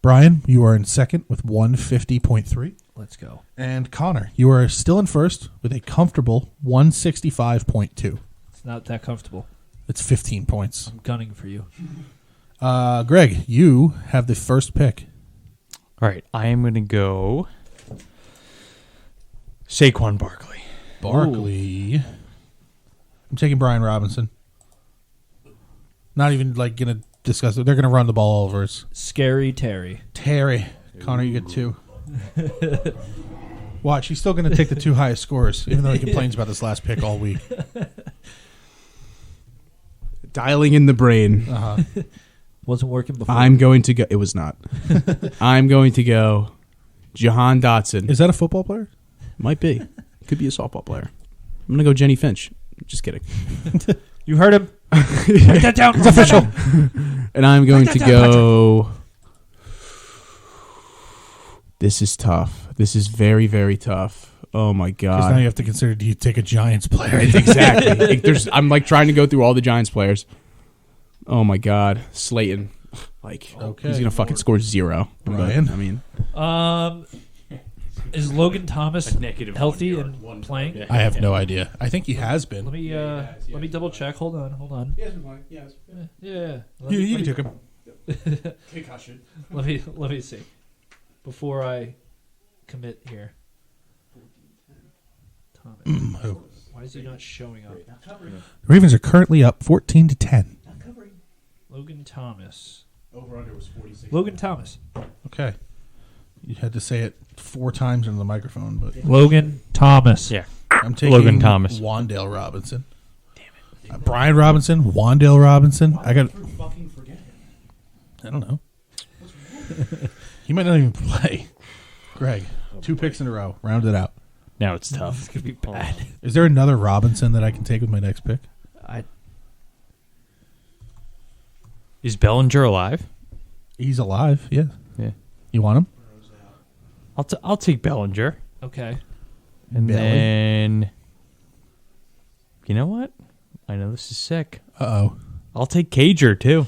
Speaker 2: Brian, you are in second with 150.3.
Speaker 3: let's go.
Speaker 2: And Connor, you are still in first with a comfortable 165.2.
Speaker 3: It's not that comfortable.
Speaker 2: It's 15 points.
Speaker 3: I'm gunning for you.
Speaker 2: Greg, you have the first pick.
Speaker 5: All right, I am going to go Saquon Barkley.
Speaker 2: Barkley. I'm taking Brian Robinson. Not even like going to discuss it. They're going to run the ball over us.
Speaker 3: Scary Terry.
Speaker 2: Terry. Connor, you get 2. Watch, he's still going to take the 2 highest scores, even though he complains about this last pick all week.
Speaker 4: Dialing in the brain.
Speaker 3: Wasn't working before.
Speaker 4: I'm going to go. It was not. I'm going to go Jahan Dotson.
Speaker 2: Is that a football player?
Speaker 4: Might be. Could be a softball player. I'm going to go Jenny Finch. Just kidding.
Speaker 3: You heard him. Write that down. It's official.
Speaker 4: And I'm going to go. This is tough. This is very, very tough. Oh my
Speaker 2: Because now
Speaker 4: god!
Speaker 2: you have to consider, do you take a Giants player?
Speaker 4: Exactly. I'm like trying to go through all the Giants players. Oh my god, Slayton. Like
Speaker 2: Okay.
Speaker 4: he's gonna fucking score 0.
Speaker 2: Brian?
Speaker 4: But, I mean,
Speaker 3: Is Logan Thomas
Speaker 6: -1
Speaker 3: healthy
Speaker 6: yard,
Speaker 3: and
Speaker 6: 1
Speaker 3: playing?
Speaker 6: play.
Speaker 2: I have no idea. I think he has been.
Speaker 3: Let me double check. Hold on. Yeah.
Speaker 2: You took him.
Speaker 6: Concussion.
Speaker 3: Let me see. Before I commit here. Thomas.
Speaker 2: Who?
Speaker 3: Why is he not showing up?
Speaker 2: The Ravens are currently up 14-10.
Speaker 3: Logan Thomas.
Speaker 6: Over under was 46.
Speaker 3: Logan Thomas.
Speaker 2: Okay. You had to say it 4 times into the microphone, but
Speaker 3: Logan Thomas.
Speaker 5: Yeah.
Speaker 2: I'm taking
Speaker 5: Logan Thomas.
Speaker 2: Wandale Robinson. Damn it. Brian Robinson, Wandale Robinson. I
Speaker 6: Fucking forget him.
Speaker 2: don't know. He might not even play. Greg, 2 picks in a row. Round it out.
Speaker 5: Now it's tough.
Speaker 3: It's gonna be bad.
Speaker 2: Is there another Robinson that I can take with my next pick?
Speaker 5: Is Bellinger alive?
Speaker 2: He's alive, yeah.
Speaker 5: Yeah.
Speaker 2: You want him?
Speaker 5: I'll take Bellinger.
Speaker 3: Okay.
Speaker 5: And
Speaker 2: Belly?
Speaker 5: then, you know what? I know this is sick.
Speaker 2: Uh-oh.
Speaker 5: I'll take Cager too.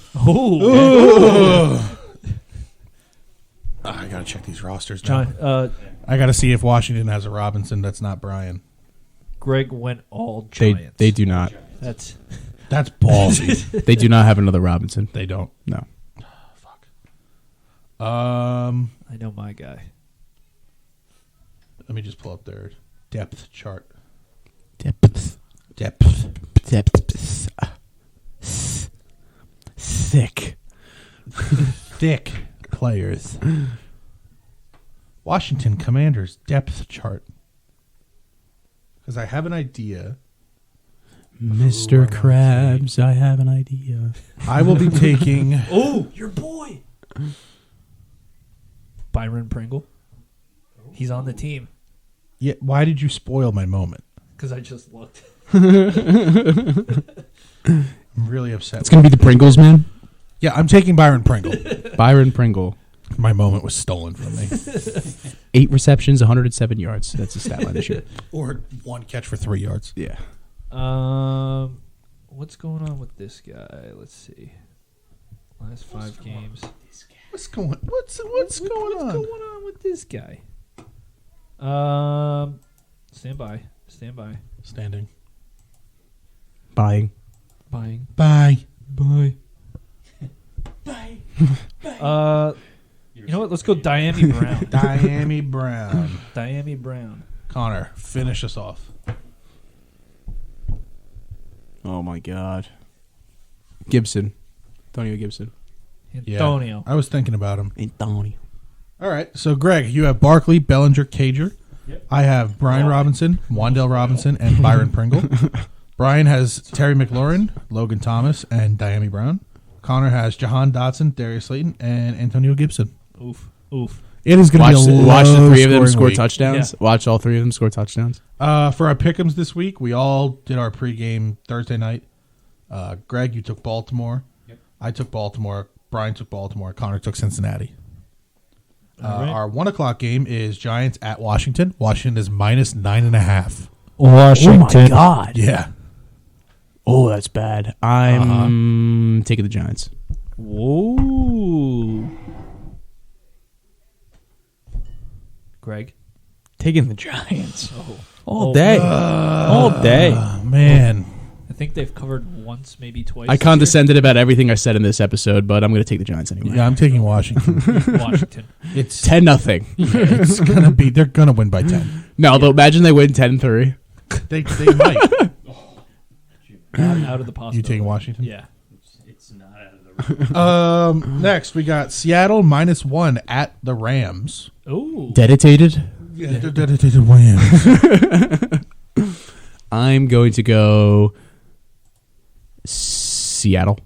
Speaker 2: I got to check these rosters now.
Speaker 3: John.
Speaker 2: I got to see if Washington has a Robinson that's not Brian.
Speaker 3: Greg went all
Speaker 4: they
Speaker 3: Giants.
Speaker 4: they do not.
Speaker 3: That's
Speaker 2: That's ballsy.
Speaker 4: They do not have another Robinson.
Speaker 2: They don't.
Speaker 4: No.
Speaker 3: I know my guy.
Speaker 2: Let me just pull up their depth chart.
Speaker 4: Depth. Thick.
Speaker 2: Thick players. Washington Commanders depth chart. Because I have an idea.
Speaker 4: Mr. Krabs, I have an idea.
Speaker 2: I will be taking.
Speaker 3: Oh, your boy. Byron Pringle. He's on the team.
Speaker 2: Yeah, why did you spoil my moment?
Speaker 3: Because I just looked.
Speaker 2: I'm really upset.
Speaker 4: It's going to be the Pringles, man.
Speaker 2: Yeah, I'm taking Byron Pringle.
Speaker 4: Byron Pringle.
Speaker 2: My moment was stolen from me.
Speaker 4: 8 receptions, 107 yards. That's the stat line this year.
Speaker 2: Or 1 catch for 3 yards.
Speaker 4: Yeah.
Speaker 3: What's going on with this guy? Let's see. Last 5 games.
Speaker 2: What's going on?
Speaker 3: What's going on with this guy? Stand by.
Speaker 2: Standing.
Speaker 4: Buying.
Speaker 3: Buying.
Speaker 2: Bye.
Speaker 3: Bye. You know what? Let's go Diami Brown.
Speaker 2: Diami Brown.
Speaker 3: Diami Brown.
Speaker 2: Connor, finish us off.
Speaker 4: Oh, my God. Gibson. Antonio Gibson.
Speaker 3: Antonio.
Speaker 2: I was thinking about him.
Speaker 4: Antonio.
Speaker 2: All right. So, Greg, you have Barkley, Bellinger, Cager.
Speaker 6: Yep.
Speaker 2: I have Brian Robinson, Wandale Robinson, and Byron Pringle. Brian has Terry McLaurin, Logan Thomas, and Diami Brown. Connor has Jahan Dotson, Darius Slayton, and Antonio Gibson.
Speaker 3: Oof.
Speaker 2: It is going to be a
Speaker 4: Watch the 3 of them
Speaker 2: low-scoring
Speaker 4: score
Speaker 2: week.
Speaker 4: touchdowns.
Speaker 3: Yeah.
Speaker 4: Watch all 3 of them score touchdowns.
Speaker 2: For our pick'ems this week, we all did our pregame Thursday night. Greg, you took Baltimore.
Speaker 6: Yep.
Speaker 2: I took Baltimore. Brian took Baltimore. Connor took Cincinnati.
Speaker 3: All right.
Speaker 2: Our 1 o'clock game is Giants at Washington. Washington is minus 9.5.
Speaker 3: Washington.
Speaker 4: Oh, my God.
Speaker 2: Yeah.
Speaker 4: Oh, that's bad. I'm taking the Giants.
Speaker 3: Whoa. Greg.
Speaker 5: Taking the Giants all
Speaker 3: Oh.
Speaker 5: day. All day.
Speaker 2: Man.
Speaker 3: I think they've covered once, maybe twice.
Speaker 4: I condescended about everything I said in this episode, but I'm going to take the Giants anyway.
Speaker 2: Yeah, I'm taking Washington.
Speaker 3: Washington.
Speaker 2: It's
Speaker 4: 10-0.
Speaker 2: it's gonna be. They're gonna win by 10.
Speaker 4: No, though, imagine they win 10-3.
Speaker 2: They might.
Speaker 3: Not out of the possibility.
Speaker 2: You taking Washington?
Speaker 3: Yeah.
Speaker 6: It's not out of the
Speaker 2: Next, we got Seattle -1 at the Rams.
Speaker 3: Ooh.
Speaker 4: Dedicated.
Speaker 2: Yeah, they're dedicated Rams.
Speaker 4: I'm going to go Seattle.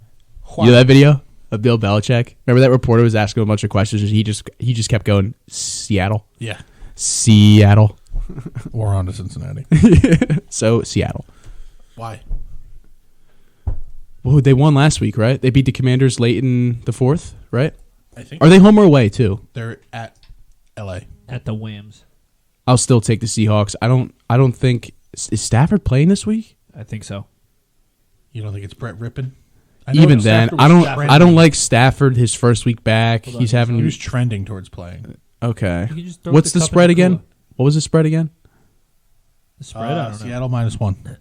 Speaker 4: You know that video of Bill Belichick? Remember that reporter was asking him a bunch of questions and he just kept going Seattle.
Speaker 2: Yeah,
Speaker 4: Seattle.
Speaker 2: we're on to Cincinnati.
Speaker 4: So Seattle.
Speaker 2: Why?
Speaker 4: Well, they won last week, right? They beat the Commanders late in the fourth, right?
Speaker 2: I think
Speaker 4: Are they home or away too?
Speaker 2: they're at L.A.
Speaker 3: At the Whams.
Speaker 4: I'll still take the Seahawks. I don't think is Stafford playing this week?
Speaker 3: I think so.
Speaker 2: You don't think it's Brett Rippin? I know
Speaker 4: Even then,
Speaker 2: Stafford
Speaker 4: I
Speaker 2: was
Speaker 4: don't
Speaker 2: trending.
Speaker 4: like Stafford his first week back.
Speaker 3: Hold on.
Speaker 4: He's having
Speaker 2: He was trending towards playing.
Speaker 4: okay.
Speaker 3: You can just throw
Speaker 4: What's
Speaker 3: the
Speaker 4: the
Speaker 3: cup in
Speaker 4: spread
Speaker 3: the
Speaker 4: again?
Speaker 3: cooler.
Speaker 4: What was the spread again?
Speaker 3: The spread? I don't know.
Speaker 2: Seattle -1.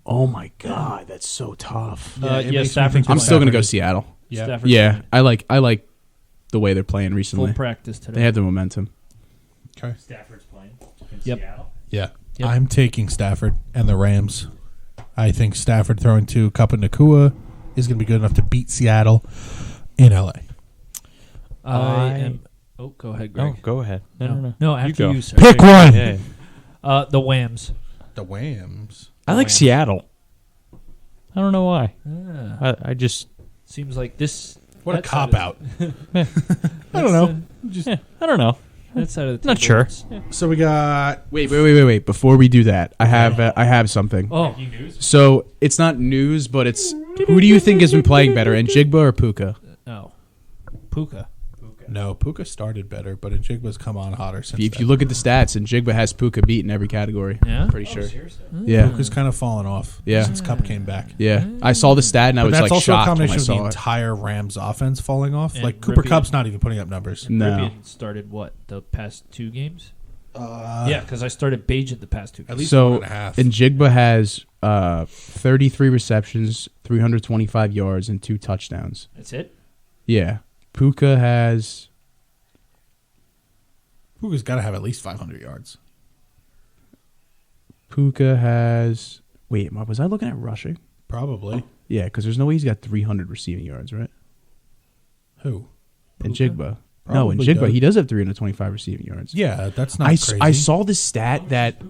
Speaker 4: Oh my god, that's so tough.
Speaker 2: Yeah, it makes me
Speaker 3: Stafford's
Speaker 2: think
Speaker 4: I'm
Speaker 3: playing.
Speaker 4: still gonna go
Speaker 2: Stafford.
Speaker 4: Seattle.
Speaker 2: Yeah.
Speaker 3: Stafford's
Speaker 4: Yeah,
Speaker 3: playing.
Speaker 4: I like the way they're playing
Speaker 3: Full
Speaker 4: recently.
Speaker 3: practice today.
Speaker 4: They have the momentum.
Speaker 2: Okay.
Speaker 6: Stafford's playing in
Speaker 3: Yep.
Speaker 6: Seattle.
Speaker 2: Yeah.
Speaker 3: Yep.
Speaker 2: I'm taking Stafford and the Rams. I think Stafford throwing to Cup and Nakua is going to be good enough to beat Seattle in L.A.
Speaker 3: I am. Oh, go ahead, Greg.
Speaker 5: Oh, go ahead. No.
Speaker 3: No, after
Speaker 5: go.
Speaker 3: you, sir.
Speaker 2: Pick one.
Speaker 5: Yeah.
Speaker 3: The Whams.
Speaker 2: The Whams.
Speaker 5: I like
Speaker 3: Rams.
Speaker 5: Seattle. I don't know why.
Speaker 3: Ah,
Speaker 5: I just
Speaker 3: seems like this.
Speaker 2: What a
Speaker 3: that side
Speaker 2: cop
Speaker 3: of-
Speaker 2: out.
Speaker 5: I don't know. I don't know.
Speaker 3: That side of the
Speaker 5: Not
Speaker 3: table
Speaker 5: sure.
Speaker 3: is-
Speaker 2: So we got
Speaker 4: Wait. Before we do that, I have something.
Speaker 3: Oh,
Speaker 4: So it's not news, but it's who do you think has been playing better, Njigba or Puka?
Speaker 3: no. Puka.
Speaker 2: no. Puka started better, but Njigba's come on hotter since.
Speaker 4: If you look at the stats, Njigba has Puka beat in every category.
Speaker 3: Yeah?
Speaker 4: Pretty sure.
Speaker 6: Seriously?
Speaker 4: Yeah,
Speaker 2: Puka's kind of fallen off.
Speaker 4: Yeah.
Speaker 2: Since Cup came back.
Speaker 4: yeah. I saw the stat and I
Speaker 2: But
Speaker 4: was
Speaker 2: that's
Speaker 4: like
Speaker 2: also a
Speaker 4: shocked when I
Speaker 2: combination of the
Speaker 4: saw it.
Speaker 2: entire Rams offense falling off.
Speaker 3: And
Speaker 2: Like Cooper
Speaker 3: Ripien.
Speaker 2: Kupp's not even putting up numbers.
Speaker 4: No.
Speaker 3: Ripien started what? The past 2 games? Yeah, because I started Bajent the past 2 games.
Speaker 2: At least
Speaker 4: So
Speaker 2: 1.5.
Speaker 4: Njigba has 33 receptions, 325 yards, and 2 touchdowns.
Speaker 3: That's it?
Speaker 4: Yeah. Puka has
Speaker 2: Puka's got to have at least 500 yards.
Speaker 4: Wait, was I looking at rushing?
Speaker 2: Probably.
Speaker 4: Yeah, because there's no way he's got 300 receiving yards, right?
Speaker 2: Who?
Speaker 4: Njigba. No,
Speaker 2: Probably
Speaker 4: Njigba,
Speaker 2: does.
Speaker 4: he does have 325 receiving yards.
Speaker 2: Yeah, that's not
Speaker 4: I
Speaker 2: crazy.
Speaker 4: saw this stat that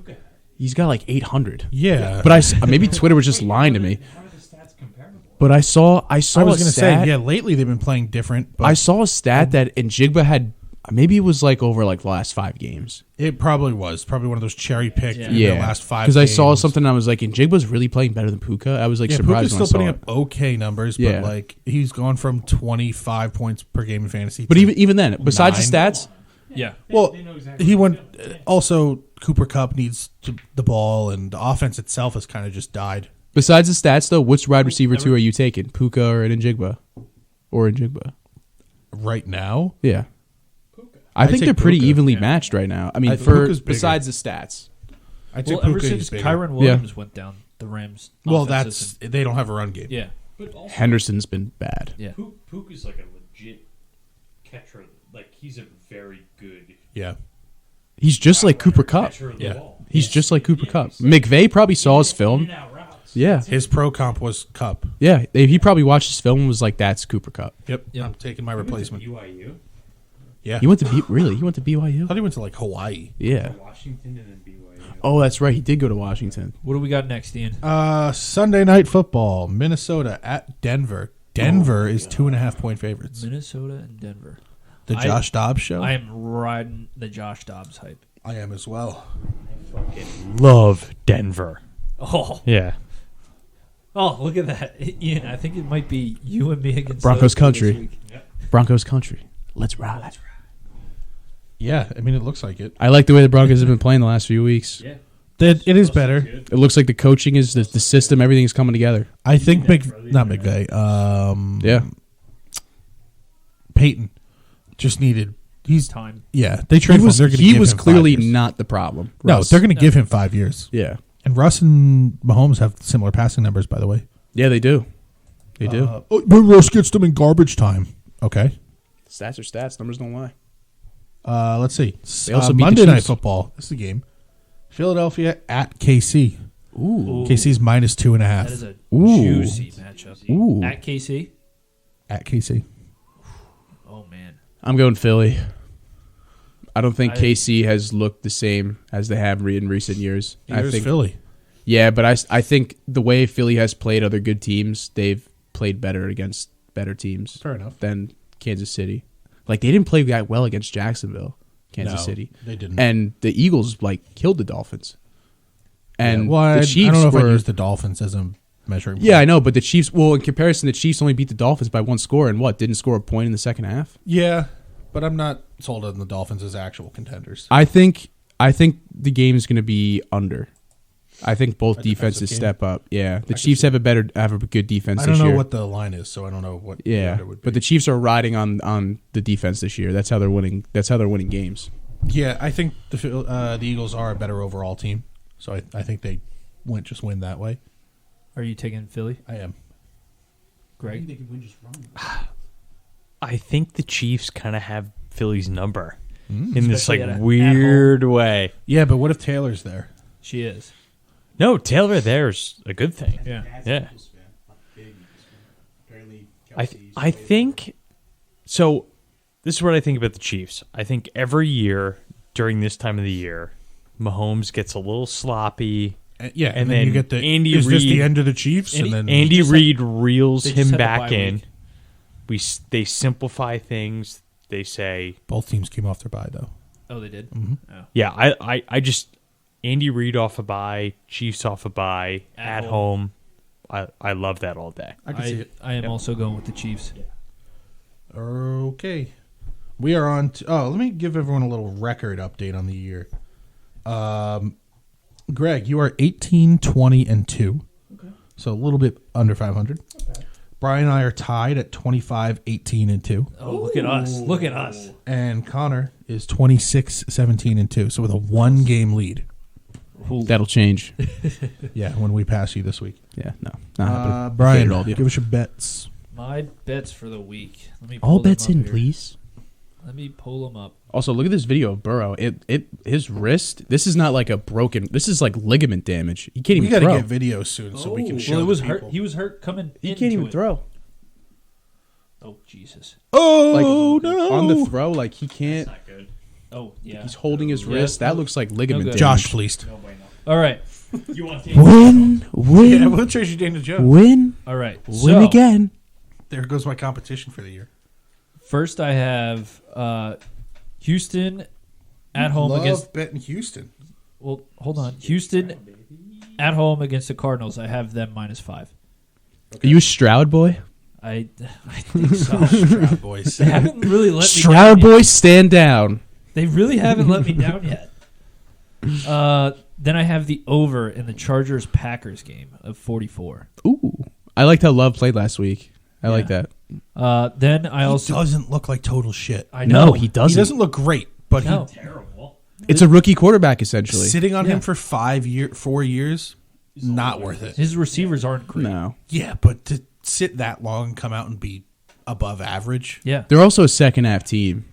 Speaker 4: he's got like 800.
Speaker 2: Yeah,
Speaker 4: But maybe Twitter was just lying to me.
Speaker 6: How are the stats comparable?
Speaker 4: But I saw
Speaker 2: I was
Speaker 4: a
Speaker 2: going to say,
Speaker 4: stat.
Speaker 2: yeah, lately they've been playing different, but
Speaker 4: I saw a stat that Njigba had. Maybe it was like over like the last 5 games.
Speaker 2: it probably was probably one of those cherry picked in the
Speaker 4: Yeah,
Speaker 2: last 5
Speaker 4: because I saw
Speaker 2: games.
Speaker 4: something and I was like, Njigba's really playing better than Puka. I was like
Speaker 2: Yeah,
Speaker 4: surprised
Speaker 2: Puka's
Speaker 4: when I
Speaker 2: still
Speaker 4: saw
Speaker 2: putting
Speaker 4: it.
Speaker 2: up okay numbers,
Speaker 4: Yeah.
Speaker 2: but like he's gone from 25 points per game in fantasy.
Speaker 4: But
Speaker 2: to
Speaker 4: even then, besides the
Speaker 2: 9.
Speaker 4: stats,
Speaker 3: Yeah.
Speaker 2: well,
Speaker 6: They know exactly
Speaker 2: he
Speaker 6: what
Speaker 2: went.
Speaker 6: they're doing.
Speaker 2: Also, Cooper Kupp needs the ball, and the offense itself has kind of just died.
Speaker 4: besides the stats though, which wide receiver 2 are you taking? Puka or Njigba? Or Njigba?
Speaker 2: Right now,
Speaker 4: Yeah. I
Speaker 2: I'd
Speaker 4: think
Speaker 2: take
Speaker 4: they're pretty
Speaker 2: Puka,
Speaker 4: evenly
Speaker 2: yeah.
Speaker 4: matched right now. I mean,
Speaker 2: I-
Speaker 4: for
Speaker 2: Puka's bigger.
Speaker 4: besides the stats.
Speaker 2: I think
Speaker 3: Well, ever
Speaker 2: Puka
Speaker 3: since
Speaker 2: is bigger.
Speaker 3: Kyron Williams went down, the Rams.
Speaker 2: Well,
Speaker 3: offense
Speaker 2: that's
Speaker 3: isn't-
Speaker 2: they don't have a run game.
Speaker 3: Yeah.
Speaker 6: But also,
Speaker 4: Henderson's been bad.
Speaker 3: Yeah.
Speaker 6: Puka's like a legit catcher. Like, he's a very good
Speaker 2: Yeah.
Speaker 4: He's just like Cooper Kupp.
Speaker 6: catcher of
Speaker 2: Yeah.
Speaker 6: the ball.
Speaker 4: He's just like Cooper Kupp.
Speaker 6: he's like-
Speaker 4: McVay probably saw his
Speaker 6: In
Speaker 4: film.
Speaker 6: and out routes.
Speaker 4: Yeah.
Speaker 2: His pro comp was Cup.
Speaker 4: Yeah. He probably watched his film and was like, that's Cooper Kupp.
Speaker 2: Yep.
Speaker 3: Yep.
Speaker 2: I'm taking my
Speaker 6: He went to
Speaker 2: replacement.
Speaker 6: BYU,
Speaker 2: Yeah.
Speaker 4: He went to really? He went to
Speaker 2: I
Speaker 4: BYU?
Speaker 2: thought he went to like Hawaii.
Speaker 4: Yeah.
Speaker 6: Washington, and then BYU.
Speaker 4: Oh, that's right. He did go to Washington.
Speaker 3: What do we got next, Ian?
Speaker 2: Sunday night football, Minnesota at Denver. Denver is 2.5 point favorites.
Speaker 3: Minnesota and Denver.
Speaker 2: The Josh Dobbs show.
Speaker 3: I am riding the Josh Dobbs hype.
Speaker 2: I am as well.
Speaker 5: Love Denver.
Speaker 3: Oh,
Speaker 5: Yeah.
Speaker 3: oh, look at that, Ian. I think it might be you and me against
Speaker 4: Broncos
Speaker 3: those two this
Speaker 4: country.
Speaker 3: week.
Speaker 4: Broncos country. Let's ride.
Speaker 2: Yeah, I mean it looks like it.
Speaker 4: I like the way the Broncos have been playing the last few weeks.
Speaker 6: Yeah.
Speaker 2: It is better.
Speaker 6: Good.
Speaker 4: It looks like the coaching is the system. Everything is coming together.
Speaker 2: I think not McVay.
Speaker 4: Yeah.
Speaker 2: Peyton just needed. He's
Speaker 3: Time.
Speaker 2: yeah. They traded him. They're gonna
Speaker 4: He
Speaker 2: give
Speaker 4: was
Speaker 2: him 5
Speaker 4: clearly
Speaker 2: years.
Speaker 4: not the problem.
Speaker 2: No,
Speaker 4: Russ.
Speaker 2: they're going to give him 5 years.
Speaker 4: Yeah.
Speaker 2: And Russ and Mahomes have similar passing numbers, by the way.
Speaker 4: Yeah, they do. They do.
Speaker 2: But Russ gets them in garbage time. Okay.
Speaker 4: Stats are stats. Numbers don't lie.
Speaker 2: Let's see.
Speaker 4: They also beat the
Speaker 2: Monday Night
Speaker 4: Chiefs.
Speaker 2: Football. This is the game. Philadelphia at KC.
Speaker 4: Ooh.
Speaker 2: KC's minus 2.5.
Speaker 3: That is a
Speaker 4: Ooh.
Speaker 3: juicy matchup.
Speaker 4: Ooh.
Speaker 3: At KC.
Speaker 2: At KC.
Speaker 3: Oh man.
Speaker 4: I'm going Philly. I don't think
Speaker 3: I-
Speaker 4: KC has looked the same as they have in recent years. I
Speaker 2: Here's
Speaker 4: think
Speaker 2: Philly.
Speaker 4: Yeah, but I think the way Philly has played other good teams, they've played better against better teams
Speaker 2: Fair enough.
Speaker 4: than Kansas City. Like, they didn't play that well against Jacksonville, Kansas
Speaker 2: No,
Speaker 4: City.
Speaker 2: they didn't.
Speaker 4: And the Eagles, like, killed the Dolphins. And
Speaker 2: Yeah, well,
Speaker 4: the Chiefs
Speaker 2: I don't know if
Speaker 4: were...
Speaker 2: I use the Dolphins as a measuring point.
Speaker 4: Yeah, I know, but the Chiefs... Well, in comparison, the Chiefs only beat the Dolphins by one score and didn't score a point in the second half?
Speaker 2: Yeah, but I'm not sold on the Dolphins as actual contenders.
Speaker 4: I think the game is going to be under. I think both
Speaker 2: A
Speaker 4: defenses
Speaker 2: defensive game?
Speaker 4: step up. Yeah, the
Speaker 2: can
Speaker 4: Chiefs
Speaker 2: see
Speaker 4: have a good defense
Speaker 2: I
Speaker 4: this
Speaker 2: don't know
Speaker 4: year.
Speaker 2: what the line is, so I don't know what the
Speaker 4: Yeah,
Speaker 2: under would be.
Speaker 4: but the Chiefs are riding on the defense this year. That's how they're winning. That's how they're winning games.
Speaker 2: Yeah, I think the Eagles are a better overall team, so I think they just win that way.
Speaker 3: Are you taking Philly,
Speaker 2: I am.
Speaker 3: Greg?
Speaker 5: I think the Chiefs kind of have Philly's number
Speaker 2: Mm.
Speaker 5: in this
Speaker 3: Especially
Speaker 5: like
Speaker 3: at
Speaker 5: weird way.
Speaker 2: Yeah, but what if Taylor's there?
Speaker 3: She is.
Speaker 5: No, Taylor there's a good thing.
Speaker 3: Yeah.
Speaker 5: Yeah. I think so. This is what I think about the Chiefs. I think every year during this time of the year, Mahomes gets a little sloppy.
Speaker 2: Yeah,
Speaker 5: And
Speaker 2: and then you
Speaker 5: then
Speaker 2: get the
Speaker 5: Andy
Speaker 2: is this
Speaker 5: Reid-
Speaker 2: the end of the Chiefs? And then
Speaker 5: Andy
Speaker 3: just
Speaker 5: Reid reels
Speaker 3: they just
Speaker 5: him
Speaker 3: had a
Speaker 5: back
Speaker 3: bye
Speaker 5: in.
Speaker 3: week.
Speaker 5: They simplify things. They say,
Speaker 2: both teams came off their bye though.
Speaker 3: Oh, they did.
Speaker 2: Mhm.
Speaker 3: Oh.
Speaker 5: yeah, I just Andy Reid off a bye, Chiefs off a bye,
Speaker 3: At
Speaker 5: at home. I love that all day.
Speaker 2: I can see it.
Speaker 3: I am also going with the Chiefs.
Speaker 2: Okay. We are on to, let me give everyone a little record update on the year. Greg, you are 18, 20, and 2. Okay. So a little bit under 500. Okay. Brian and I are tied at 25, 18, and 2.
Speaker 3: Oh, look at us. Look at us.
Speaker 2: And Connor is 26, 17, and 2. So with a 1-game lead.
Speaker 4: That'll change.
Speaker 2: Yeah, when we pass you this week.
Speaker 4: Yeah, no, not happening.
Speaker 2: Brian,
Speaker 4: Hated all of you.
Speaker 2: give us your bets.
Speaker 3: My bets for the week. Let me
Speaker 4: All
Speaker 3: pull them
Speaker 4: bets
Speaker 3: up
Speaker 4: in,
Speaker 3: here.
Speaker 4: please.
Speaker 3: Let me pull them up.
Speaker 4: Also, look at this video of Burrow. His wrist. This is not like a broken. This is like ligament damage. He can't
Speaker 2: We
Speaker 4: even
Speaker 2: got to
Speaker 4: throw.
Speaker 2: get videos soon so we can show
Speaker 3: Well, it was
Speaker 2: the
Speaker 3: hurt.
Speaker 2: people.
Speaker 3: He was hurt coming.
Speaker 4: He
Speaker 3: into
Speaker 4: can't even
Speaker 3: it.
Speaker 4: throw.
Speaker 3: Oh Jesus.
Speaker 2: Oh,
Speaker 4: Like,
Speaker 2: no.
Speaker 4: on the throw, like he can't.
Speaker 6: Not good.
Speaker 3: Oh yeah.
Speaker 4: He's holding his
Speaker 3: Yeah.
Speaker 4: wrist. That looks like ligament
Speaker 3: good.
Speaker 4: damage.
Speaker 2: Josh fleeced.
Speaker 6: No bueno.
Speaker 3: All right.
Speaker 6: You want to
Speaker 4: Win,
Speaker 2: Yeah, we'll trade you Daniel Jones.
Speaker 4: win,
Speaker 3: All right.
Speaker 4: win
Speaker 3: So,
Speaker 4: again.
Speaker 2: There goes my competition for the year.
Speaker 3: first, I have Houston at home
Speaker 2: Love
Speaker 3: against.
Speaker 2: betting Houston.
Speaker 3: Well, hold on. Houston at home against the Cardinals. I have them -5.
Speaker 4: Are you a Stroud boy?
Speaker 3: I think so.
Speaker 2: Stroud boys.
Speaker 3: They haven't really let me
Speaker 4: Stroud
Speaker 3: down yet.
Speaker 4: boy, stand down.
Speaker 3: They really haven't let me down yet. Then I have the over in the Chargers-Packers game of 44.
Speaker 4: Ooh, I liked how Love played last week. I like
Speaker 3: Yeah.
Speaker 4: that.
Speaker 3: Then I
Speaker 2: He
Speaker 3: also
Speaker 2: doesn't look like total shit.
Speaker 3: I know
Speaker 4: No, he doesn't.
Speaker 2: He doesn't look great, but
Speaker 3: No.
Speaker 6: terrible?
Speaker 4: It's a rookie quarterback essentially.
Speaker 2: sitting on
Speaker 3: Yeah.
Speaker 2: him for 4 years, not worth it.
Speaker 3: His receivers aren't great.
Speaker 4: No,
Speaker 2: Yeah, but to sit that long and come out and be above average.
Speaker 3: Yeah.
Speaker 4: they're also a second half team.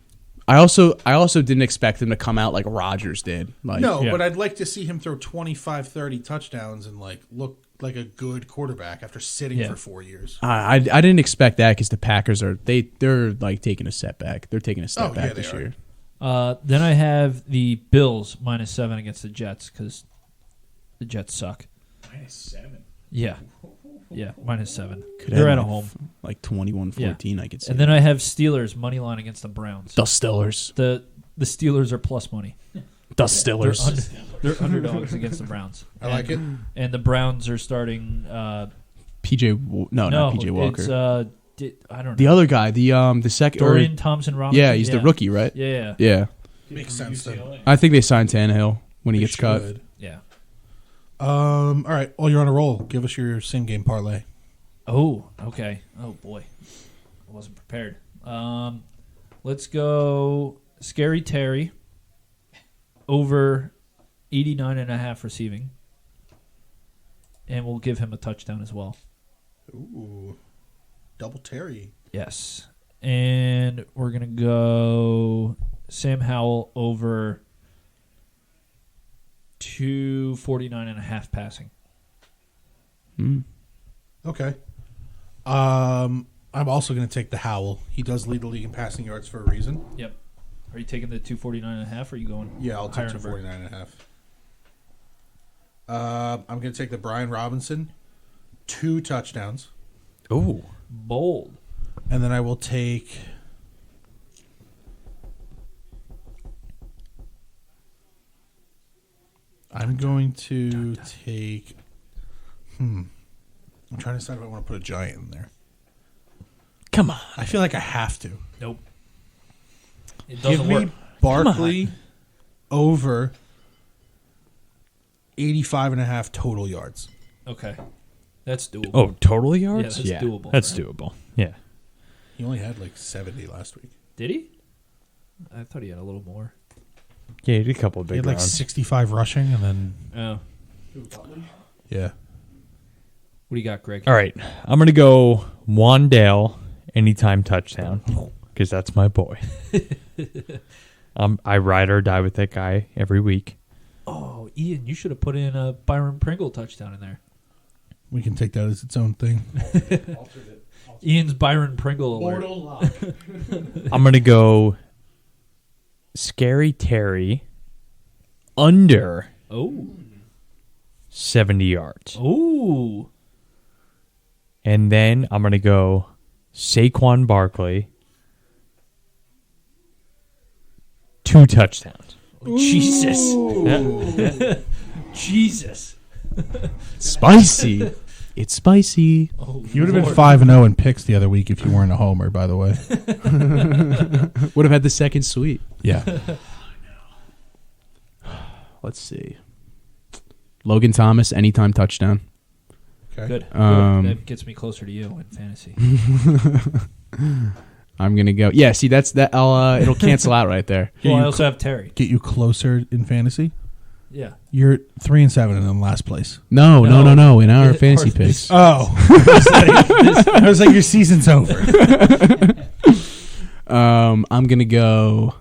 Speaker 4: I also didn't expect them to come out like Rodgers did. Like,
Speaker 2: No,
Speaker 3: Yeah.
Speaker 2: but I'd like to see him throw 25, 30 touchdowns and like look like a good quarterback after sitting
Speaker 3: Yeah.
Speaker 2: for 4 years.
Speaker 4: I didn't expect that because the Packers they're like taking a setback. They're taking a step
Speaker 2: Oh, yeah,
Speaker 4: back
Speaker 2: they
Speaker 4: this
Speaker 2: are.
Speaker 4: year.
Speaker 3: Then I have the Bills -7 against the Jets because the Jets suck.
Speaker 6: -7.
Speaker 3: Yeah. Yeah, -7.
Speaker 4: Could
Speaker 3: They're
Speaker 4: have
Speaker 3: at
Speaker 4: like
Speaker 3: home.
Speaker 4: like 21-14, I could say.
Speaker 3: And then I have Steelers money line against the Browns.
Speaker 4: the Steelers.
Speaker 3: The Steelers are plus money.
Speaker 4: The
Speaker 3: They're,
Speaker 4: Steelers.
Speaker 3: they're underdogs against the Browns.
Speaker 2: I like it.
Speaker 3: And the Browns are starting.
Speaker 4: Not PJ Walker.
Speaker 3: It's I don't know.
Speaker 4: The other guy, the second.
Speaker 3: Dorian Thompson Robinson.
Speaker 4: Yeah, he's the rookie, right?
Speaker 3: Yeah,
Speaker 4: Yeah.
Speaker 2: Makes sense then.
Speaker 4: I think they signed Tannehill when he
Speaker 2: They
Speaker 4: gets cut.
Speaker 2: should.
Speaker 3: yeah.
Speaker 2: All right. Well, you're on a roll. Give us your same game parlay.
Speaker 3: Oh, okay. Oh boy, I wasn't prepared. Let's go. Scary Terry over 89.5 receiving, and we'll give him a touchdown as well.
Speaker 2: Ooh, double Terry.
Speaker 3: Yes, and we're gonna go Sam Howell over 249.5 passing.
Speaker 4: Mm.
Speaker 2: Okay. I'm also going to take the Howell. He does lead the league in passing yards for a reason.
Speaker 3: Yep. Are you taking the 249.5 or are you going?
Speaker 2: Yeah, I'll
Speaker 3: higher
Speaker 2: take
Speaker 3: number?
Speaker 2: 249.5. I'm going to take the Brian Robinson, 2 touchdowns.
Speaker 5: Ooh.
Speaker 3: Bold.
Speaker 2: And then I will take... I'm going to take... I'm trying to decide if I want to put a Giant in there.
Speaker 5: Come on.
Speaker 2: I feel like I have to.
Speaker 3: Nope. It
Speaker 2: Give
Speaker 3: doesn't
Speaker 2: me
Speaker 3: work.
Speaker 2: Barkley over 85.5 total yards.
Speaker 3: Okay. That's doable.
Speaker 5: Oh, total yards?
Speaker 3: Yeah, that's doable,
Speaker 5: That's
Speaker 3: right?
Speaker 5: doable. Yeah.
Speaker 2: He only had like 70 last week.
Speaker 3: Did he? I thought he had a little more.
Speaker 5: Yeah, he did a couple of
Speaker 2: He
Speaker 5: big
Speaker 2: had like
Speaker 5: rounds.
Speaker 2: 65 rushing, and then
Speaker 3: Oh.
Speaker 2: yeah.
Speaker 3: What do you got, Greg?
Speaker 5: All right. I'm going to go Wandale anytime touchdown because that's my boy. I ride or die with that guy every week.
Speaker 3: Oh, Ian, you should have put in a Byron Pringle touchdown in there.
Speaker 2: We can take that as its own thing.
Speaker 3: Ian's Byron Pringle alert.
Speaker 5: I'm going to go Scary Terry under
Speaker 3: Oh.
Speaker 5: 70 yards.
Speaker 3: Oh.
Speaker 5: And then I'm going to go Saquon Barkley, 2 touchdowns.
Speaker 3: Jesus. Jesus.
Speaker 4: Spicy. It's spicy.
Speaker 3: Oh,
Speaker 2: You would have been
Speaker 3: Lord.
Speaker 2: 5-0 in picks the other week if you weren't a homer, by the way.
Speaker 4: Would have had the second sweep.
Speaker 2: Yeah.
Speaker 4: Let's see. Logan Thomas, anytime touchdown.
Speaker 2: Okay.
Speaker 3: Good.
Speaker 4: Um,
Speaker 3: That gets me closer to you in fantasy.
Speaker 4: I'm gonna go. Yeah, see, that's that. It'll cancel out right there.
Speaker 3: Well, I also have Terry.
Speaker 2: Get you closer in fantasy.
Speaker 3: Yeah.
Speaker 2: You're 3-7 and in last place.
Speaker 4: No. In our
Speaker 3: Or
Speaker 4: fantasy
Speaker 3: this-
Speaker 4: picks.
Speaker 2: Oh. I was like, your season's over.
Speaker 4: I'm gonna go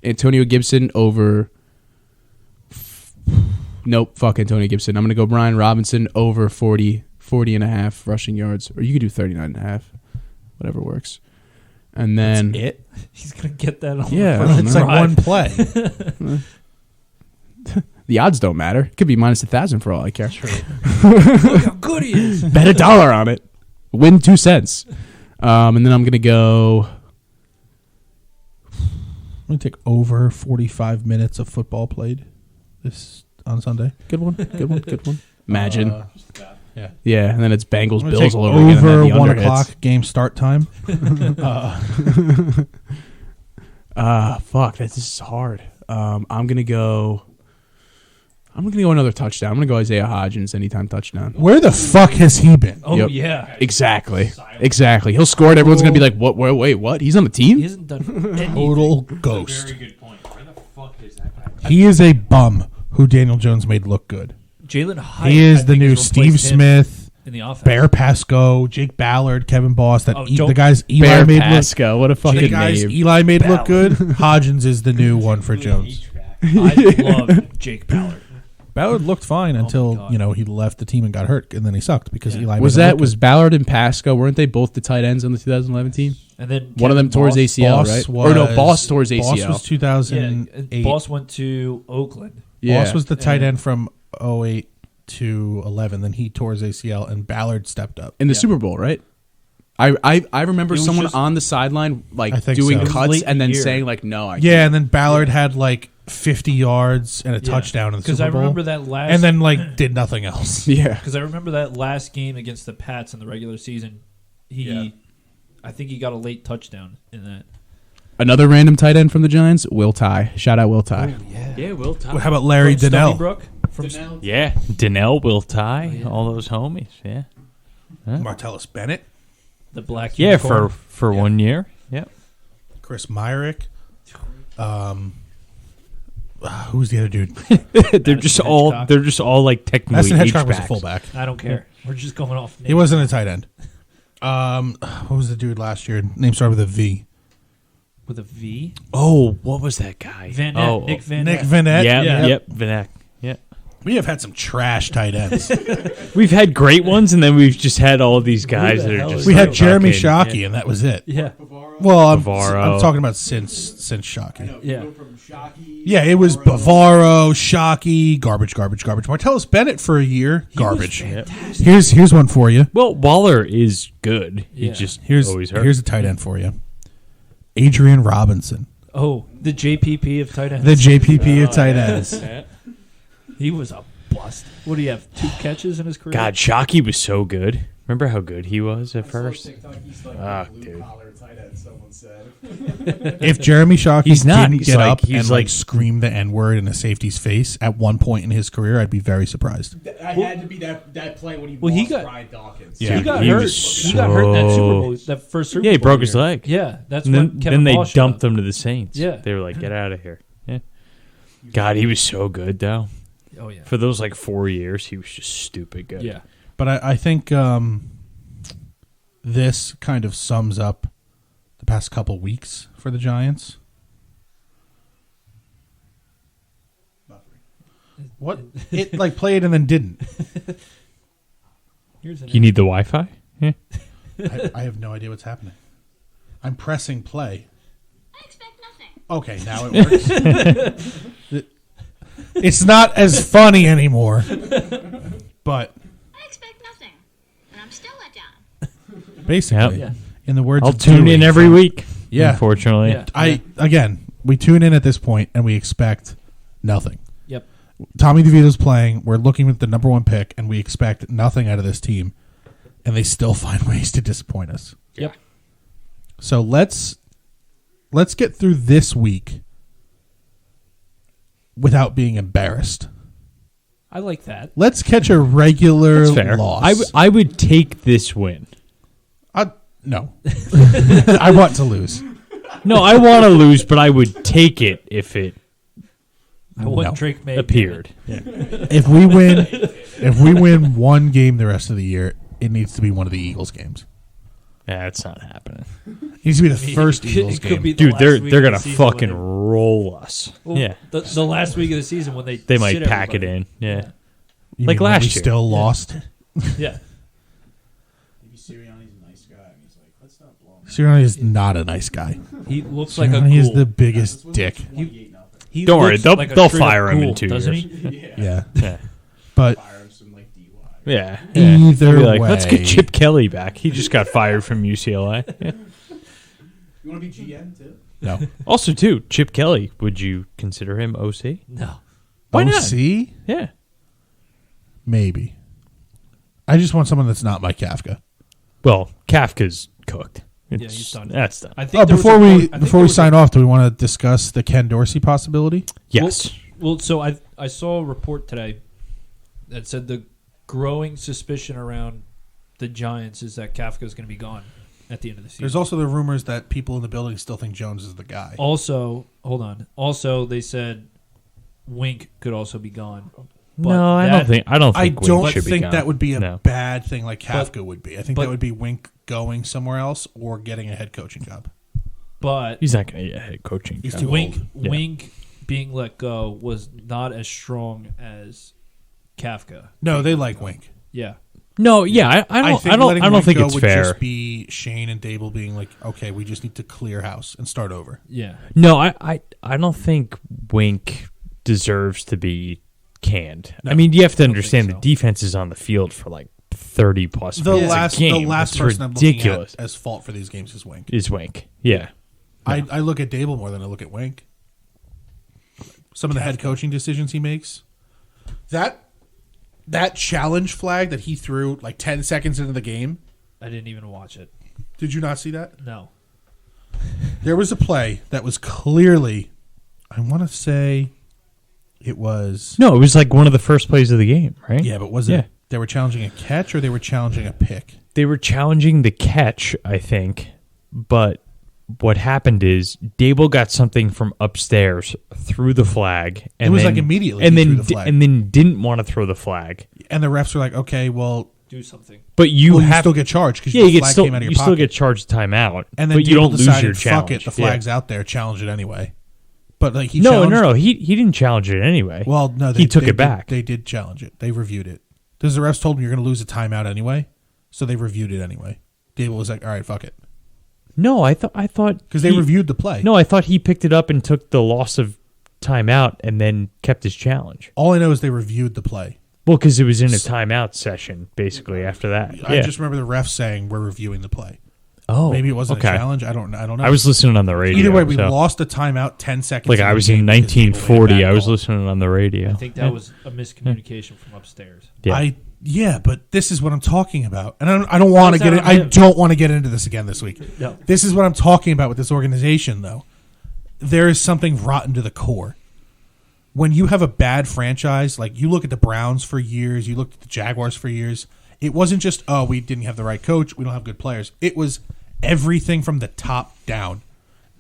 Speaker 4: Antonio Gibson over. Nope, fuck Antonio Gibson. I'm gonna go Brian Robinson over 40 and a half rushing yards, or you could do 39 and a half, whatever works. And then
Speaker 2: it.
Speaker 3: He's going to get that on
Speaker 4: Yeah,
Speaker 3: the
Speaker 4: I
Speaker 3: first
Speaker 4: don't
Speaker 2: It's
Speaker 4: know.
Speaker 2: like one play.
Speaker 4: the odds don't matter. It could be minus 1,000 for all I care.
Speaker 3: Look how good he is.
Speaker 4: Bet $1 on it. Win 2 cents. And then I'm gonna go.
Speaker 2: I'm going to take over 45 minutes of football played this on Sunday.
Speaker 4: Good one. Imagine.
Speaker 2: Yeah.
Speaker 4: And then it's Bengals
Speaker 2: I'm gonna
Speaker 4: Bills
Speaker 2: take
Speaker 4: all over again.
Speaker 2: over
Speaker 4: And then the
Speaker 2: 1
Speaker 4: under
Speaker 2: o'clock
Speaker 4: hits.
Speaker 2: game start time.
Speaker 4: Fuck. This is hard. I'm gonna go another touchdown. I'm gonna go Isaiah Hodgins anytime touchdown.
Speaker 2: Where the fuck has he been?
Speaker 3: Oh,
Speaker 4: Yep.
Speaker 3: yeah.
Speaker 4: Exactly. He'll score it. Everyone's gonna be like, "What? Wait, what? He's on the
Speaker 3: He
Speaker 4: team?"
Speaker 3: hasn't done anything.
Speaker 2: Total ghost.
Speaker 6: Very good point. Where the fuck is that guy?
Speaker 2: He is a bum who Daniel Jones made look good.
Speaker 3: Jalen Hyatt.
Speaker 2: He is
Speaker 3: I
Speaker 2: the
Speaker 3: think,
Speaker 2: new
Speaker 3: has
Speaker 2: Steve
Speaker 3: replaced him
Speaker 2: Smith,
Speaker 3: in the offense.
Speaker 2: Bear Pasco, Jake Ballard, Kevin Boss. That
Speaker 3: Oh,
Speaker 2: the guys Eli
Speaker 4: Bear
Speaker 2: made
Speaker 4: Pasco. What a
Speaker 2: look.
Speaker 4: fucking
Speaker 2: The guys
Speaker 4: name.
Speaker 2: Eli made look good. Hodgins is the new one for Jones.
Speaker 3: I love Jake Ballard.
Speaker 2: Ballard looked fine until
Speaker 3: God.
Speaker 2: he left the team and got hurt, and then he sucked because Eli
Speaker 4: Was
Speaker 2: made him
Speaker 4: that
Speaker 2: look
Speaker 4: was
Speaker 2: good.
Speaker 4: Ballard and Pasco? Weren't they both the tight ends on the 2011 team?
Speaker 3: And then
Speaker 4: One of them tore his
Speaker 3: Kevin
Speaker 4: ACL,
Speaker 2: Boss
Speaker 4: right?
Speaker 2: was-
Speaker 4: Or no, Boss tore his
Speaker 2: Boss
Speaker 4: ACL.
Speaker 2: was
Speaker 3: Boss.
Speaker 2: 2008.
Speaker 3: Yeah, Boss went to Oakland.
Speaker 2: Boss was the tight
Speaker 3: Yeah.
Speaker 2: end from 08 to 11. Then he tore his ACL, and Ballard stepped up.
Speaker 4: in the Super Bowl, right? I remember
Speaker 3: It was
Speaker 4: someone
Speaker 3: just-
Speaker 4: on the sideline
Speaker 2: I
Speaker 4: like
Speaker 2: think
Speaker 4: doing
Speaker 2: so. It was
Speaker 4: cuts
Speaker 3: late
Speaker 4: and then
Speaker 3: in the year.
Speaker 4: saying like, "No, I
Speaker 2: Yeah, and then Ballard had like 50 yards and a touchdown in the
Speaker 3: Because
Speaker 2: Super
Speaker 3: I
Speaker 2: Bowl.
Speaker 3: remember that last.
Speaker 2: and then like did nothing else.
Speaker 4: can't." Yeah,
Speaker 3: because I remember that last game against the Pats in the regular season. I think he got a late touchdown in that.
Speaker 4: another random tight end from the Giants, Will Tye. Shout out Will Tye.
Speaker 5: Yeah, Will Tie.
Speaker 2: How about Larry
Speaker 3: From
Speaker 2: Donnell?
Speaker 3: Stoneybrook? From
Speaker 5: Yeah, Donnell, Will Tie, all those homies. Yeah,
Speaker 2: Martellus Bennett,
Speaker 3: the black.
Speaker 5: yeah,
Speaker 3: unicorn.
Speaker 5: for 1 year. Yep.
Speaker 2: Chris Myrick. Who's the other dude?
Speaker 5: they're just all like technically
Speaker 2: Aston Hitchcock was a
Speaker 5: H-backs.
Speaker 2: fullback.
Speaker 3: I don't care. We're just going off.
Speaker 2: He wasn't a tight end. What was the dude last year? Name started with a V.
Speaker 3: with a V.
Speaker 5: Oh, what was that guy?
Speaker 3: Van
Speaker 5: oh,
Speaker 3: Nick Van
Speaker 2: Nick
Speaker 3: Ness.
Speaker 2: Vanette.
Speaker 5: Yeah,
Speaker 3: Yeah.
Speaker 5: yep, Vanek. Yeah.
Speaker 2: We have had some trash tight ends.
Speaker 5: We've had great ones, and then we've just had all these guys
Speaker 3: the
Speaker 5: that are
Speaker 3: hell
Speaker 5: just.
Speaker 3: is
Speaker 2: We had
Speaker 5: fucking-
Speaker 2: Jeremy Shockey, and that was it.
Speaker 3: Yeah.
Speaker 2: Well, I'm
Speaker 5: Bavaro.
Speaker 2: talking about since Shockey.
Speaker 3: Yeah.
Speaker 2: Yeah, it was Bavaro, Shockey, garbage. Martellus Bennett for a year, garbage. Here's one for you.
Speaker 5: Well, Waller is good. He
Speaker 3: Yeah.
Speaker 5: just
Speaker 2: Here's
Speaker 5: always hurt.
Speaker 2: here's a tight end for you. Adrian Robinson,
Speaker 3: Oh, the JPP of tight ends.
Speaker 2: the JPP of tight ends.
Speaker 3: He was a bust. What do you have? 2 catches in his career?
Speaker 5: God, Shockey was so good. Remember how good he was at first? Ah, dude.
Speaker 2: If Jeremy Shockey
Speaker 5: He's not.
Speaker 2: didn't
Speaker 5: He's
Speaker 2: get
Speaker 5: like-
Speaker 2: up
Speaker 5: he's
Speaker 2: and
Speaker 5: like-
Speaker 2: scream the N word in a safety's face at one point in his career, I'd be very surprised.
Speaker 4: I had to be that play when he
Speaker 3: Well, he
Speaker 4: lost
Speaker 3: got-
Speaker 4: Brian Dawkins.
Speaker 2: Yeah.
Speaker 3: He got
Speaker 5: he
Speaker 3: hurt.
Speaker 5: was
Speaker 3: He got hurt in that Super Bowl. That first Super Bowl.
Speaker 5: Yeah, he broke his
Speaker 3: year.
Speaker 5: leg.
Speaker 3: Yeah, that's
Speaker 5: And
Speaker 3: when
Speaker 5: then,
Speaker 3: Kevin
Speaker 5: they
Speaker 3: Ball showed
Speaker 5: dumped
Speaker 3: up.
Speaker 5: him to the Saints.
Speaker 3: Yeah.
Speaker 5: They were like, get out of here. Yeah. God, he was so good, though.
Speaker 3: Oh yeah.
Speaker 5: For those 4 years, he was just stupid good.
Speaker 3: Yeah.
Speaker 2: But I think this kind of sums up the past couple weeks for the Giants. What? It played and then didn't.
Speaker 3: Here's an
Speaker 5: You need the Wi-Fi? Yeah.
Speaker 2: I have no idea what's happening. I'm pressing play.
Speaker 7: I expect nothing.
Speaker 2: Okay, now it works. It's not as funny anymore. But
Speaker 7: I expect nothing. And I'm still let down.
Speaker 2: basically,
Speaker 5: Yep.
Speaker 2: in the words
Speaker 5: I'll
Speaker 2: of
Speaker 5: tune
Speaker 2: Dewey
Speaker 5: in every
Speaker 2: from-
Speaker 5: week.
Speaker 2: Yeah.
Speaker 5: Unfortunately.
Speaker 3: Yeah.
Speaker 2: We tune in at this point and we expect nothing.
Speaker 3: Yep.
Speaker 2: Tommy DeVito's playing. We're looking at the number 1 pick, and we expect nothing out of this team, and they still find ways to disappoint us.
Speaker 3: Yep.
Speaker 2: So let's get through this week without being embarrassed.
Speaker 3: I like that.
Speaker 2: Let's catch a regular
Speaker 5: That's fair.
Speaker 2: loss.
Speaker 5: I would take this win.
Speaker 2: No, I want to lose.
Speaker 5: No, I want to lose, but I would take it if it
Speaker 3: I want
Speaker 2: No.
Speaker 3: Drake May
Speaker 5: appeared.
Speaker 2: If we win one game the rest of the year, it needs to be one of the Eagles games.
Speaker 5: Yeah, it's not happening.
Speaker 2: It needs to be the first
Speaker 3: It
Speaker 2: Eagles
Speaker 3: could
Speaker 2: game.
Speaker 3: be the
Speaker 5: Dude,
Speaker 3: last
Speaker 5: they're
Speaker 3: week
Speaker 5: they're
Speaker 3: of
Speaker 5: gonna
Speaker 3: the season when
Speaker 5: fucking
Speaker 3: they-
Speaker 5: roll us.
Speaker 3: Well,
Speaker 5: Yeah,
Speaker 3: the last week of the season when
Speaker 5: they might
Speaker 3: sit
Speaker 5: pack it
Speaker 3: everybody.
Speaker 5: in. Yeah,
Speaker 2: You
Speaker 5: like
Speaker 2: mean when
Speaker 5: last
Speaker 2: we
Speaker 5: year.
Speaker 2: still lost.
Speaker 3: Yeah.
Speaker 4: Maybe Sirianni's a nice guy, and he's like, let's not blow him.
Speaker 2: Sirianni is not a nice guy.
Speaker 3: He looks like a
Speaker 2: Sirianni is
Speaker 3: ghoul.
Speaker 2: the biggest dick.
Speaker 3: He
Speaker 5: Don't worry,
Speaker 3: looks
Speaker 5: they'll-
Speaker 3: like a
Speaker 5: they'll
Speaker 3: straight up
Speaker 5: fire him in
Speaker 3: ghoul,
Speaker 5: 2
Speaker 3: doesn't
Speaker 5: years.
Speaker 3: he?
Speaker 2: Yeah,
Speaker 5: yeah,
Speaker 2: but
Speaker 4: Fire him some DUI.
Speaker 5: yeah.
Speaker 2: Either
Speaker 5: They'll be like,
Speaker 2: way.
Speaker 5: let's get Chip Kelly back. He just got fired from UCLA. Yeah.
Speaker 4: You want to be GM too?
Speaker 2: no.
Speaker 5: Also, too, Chip Kelly. Would you consider him OC?
Speaker 3: No.
Speaker 5: Why not?
Speaker 2: OC?
Speaker 5: Yeah.
Speaker 2: Maybe. I just want someone that's not Mike Kafka.
Speaker 5: Well, Kafka's cooked. It's,
Speaker 3: he's done.
Speaker 5: That's done.
Speaker 3: I think
Speaker 2: Oh,
Speaker 3: there was
Speaker 2: before
Speaker 3: a
Speaker 2: we
Speaker 3: quote- I think
Speaker 2: before
Speaker 3: there
Speaker 2: we
Speaker 3: was a-
Speaker 2: sign off, do we want to discuss the Ken Dorsey possibility?
Speaker 5: Yes.
Speaker 3: Well, so I saw a report today that said the growing suspicion around the Giants is that Kafka's going to be gone at the end of the season.
Speaker 2: There's also the rumors that people in the building still think Jones is the guy.
Speaker 3: Also, hold on. Also, they said Wink could also be gone. But
Speaker 5: No, I don't think. I don't
Speaker 2: I
Speaker 5: think. Wink
Speaker 2: don't
Speaker 5: should be
Speaker 2: think
Speaker 5: gone.
Speaker 2: that would be a
Speaker 5: No.
Speaker 2: bad thing like Kafka would be. I think
Speaker 3: but-
Speaker 2: that would be Wink going somewhere else or getting a head coaching job.
Speaker 3: But
Speaker 5: He's not going to get a head coaching.
Speaker 2: He's
Speaker 5: job.
Speaker 2: too
Speaker 3: Wink
Speaker 2: old.
Speaker 5: Yeah.
Speaker 3: Wink being let go was not as strong as Kafka.
Speaker 2: No, they like Wink.
Speaker 3: Yeah.
Speaker 5: No, yeah, I don't. I don't.
Speaker 2: letting
Speaker 5: I don't
Speaker 2: Wink
Speaker 5: think
Speaker 2: go
Speaker 5: it's
Speaker 2: would
Speaker 5: fair.
Speaker 2: just be Shane and Dable being like, okay, we just need to clear house and start over.
Speaker 3: Yeah.
Speaker 5: No, I don't think Wink deserves to be canned. I mean, you have to understand
Speaker 3: so.
Speaker 5: the defense is on the field for 30 plus
Speaker 2: The
Speaker 5: minutes
Speaker 2: last
Speaker 5: a game.
Speaker 2: the last
Speaker 5: It's
Speaker 2: person I'm
Speaker 5: ridiculous.
Speaker 2: looking at as fault for these games is Wink.
Speaker 5: Is Wink? Yeah.
Speaker 2: I look at Dable more than I look at Wink. Some of the head coaching decisions he makes. That challenge flag that he threw 10 seconds into the game.
Speaker 3: I didn't even watch it.
Speaker 2: Did you not see that?
Speaker 3: No.
Speaker 2: There was a play that was clearly, I want to say it was.
Speaker 5: No, it was one of the first plays of the game, right?
Speaker 2: Yeah, but was it?
Speaker 5: Yeah.
Speaker 2: They were challenging a catch or they were challenging a pick?
Speaker 5: They were challenging the catch, I think, but what happened is Dable got something from upstairs, threw the flag, and
Speaker 2: It was
Speaker 5: then,
Speaker 2: immediately
Speaker 5: and
Speaker 2: he
Speaker 5: then
Speaker 2: threw the flag.
Speaker 5: and then didn't want to throw the flag.
Speaker 2: And the refs were like, okay, well,
Speaker 3: Do something.
Speaker 5: But you
Speaker 2: you
Speaker 5: have
Speaker 2: still get charged because
Speaker 5: yeah,
Speaker 2: the
Speaker 5: you get
Speaker 2: flag
Speaker 5: still
Speaker 2: came out of your
Speaker 5: you
Speaker 2: pocket.
Speaker 5: still get charged a timeout,
Speaker 2: and then
Speaker 5: but you
Speaker 2: Dable
Speaker 5: don't lose
Speaker 2: decided,
Speaker 5: your challenge.
Speaker 2: fuck it, the flag's out there, challenge it anyway. But like he
Speaker 5: No,
Speaker 2: challenged,
Speaker 5: no, no. He didn't challenge it anyway.
Speaker 2: Well, no,
Speaker 5: he took
Speaker 2: they
Speaker 5: it back.
Speaker 2: They did challenge it. They reviewed it. Because the refs told him you're going to lose a timeout anyway, so they reviewed it anyway. Dable was like, "All right, fuck it,"
Speaker 5: No, I thought
Speaker 2: because they reviewed the play.
Speaker 5: No, I thought he picked it up and took the loss of timeout and then kept his challenge.
Speaker 2: All I know is they reviewed the play.
Speaker 5: Well, because it was in a timeout session basically after that.
Speaker 2: I just remember the ref saying we're reviewing the play.
Speaker 5: oh,
Speaker 2: Maybe it wasn't
Speaker 5: okay.
Speaker 2: a challenge. I don't know.
Speaker 5: I was listening on the radio.
Speaker 2: Either way, we
Speaker 5: so-
Speaker 2: lost a timeout 10 seconds.
Speaker 5: Like I was in
Speaker 2: the game because Dable made a
Speaker 5: 1940.
Speaker 2: bad
Speaker 5: I was
Speaker 2: call.
Speaker 5: listening on the radio.
Speaker 3: I think that was a miscommunication from upstairs.
Speaker 5: Yeah.
Speaker 2: Yeah, but this is what I'm talking about, and I don't want to
Speaker 3: How's
Speaker 2: get.
Speaker 3: that
Speaker 2: I
Speaker 3: on him?
Speaker 2: don't want to get into this again this week.
Speaker 3: No.
Speaker 2: This is what I'm talking about with this organization, though. There is something rotten to the core. When you have a bad franchise, like you look at the Browns for years, you looked at the Jaguars for years. It wasn't just we didn't have the right coach, we don't have good players. It was everything from the top down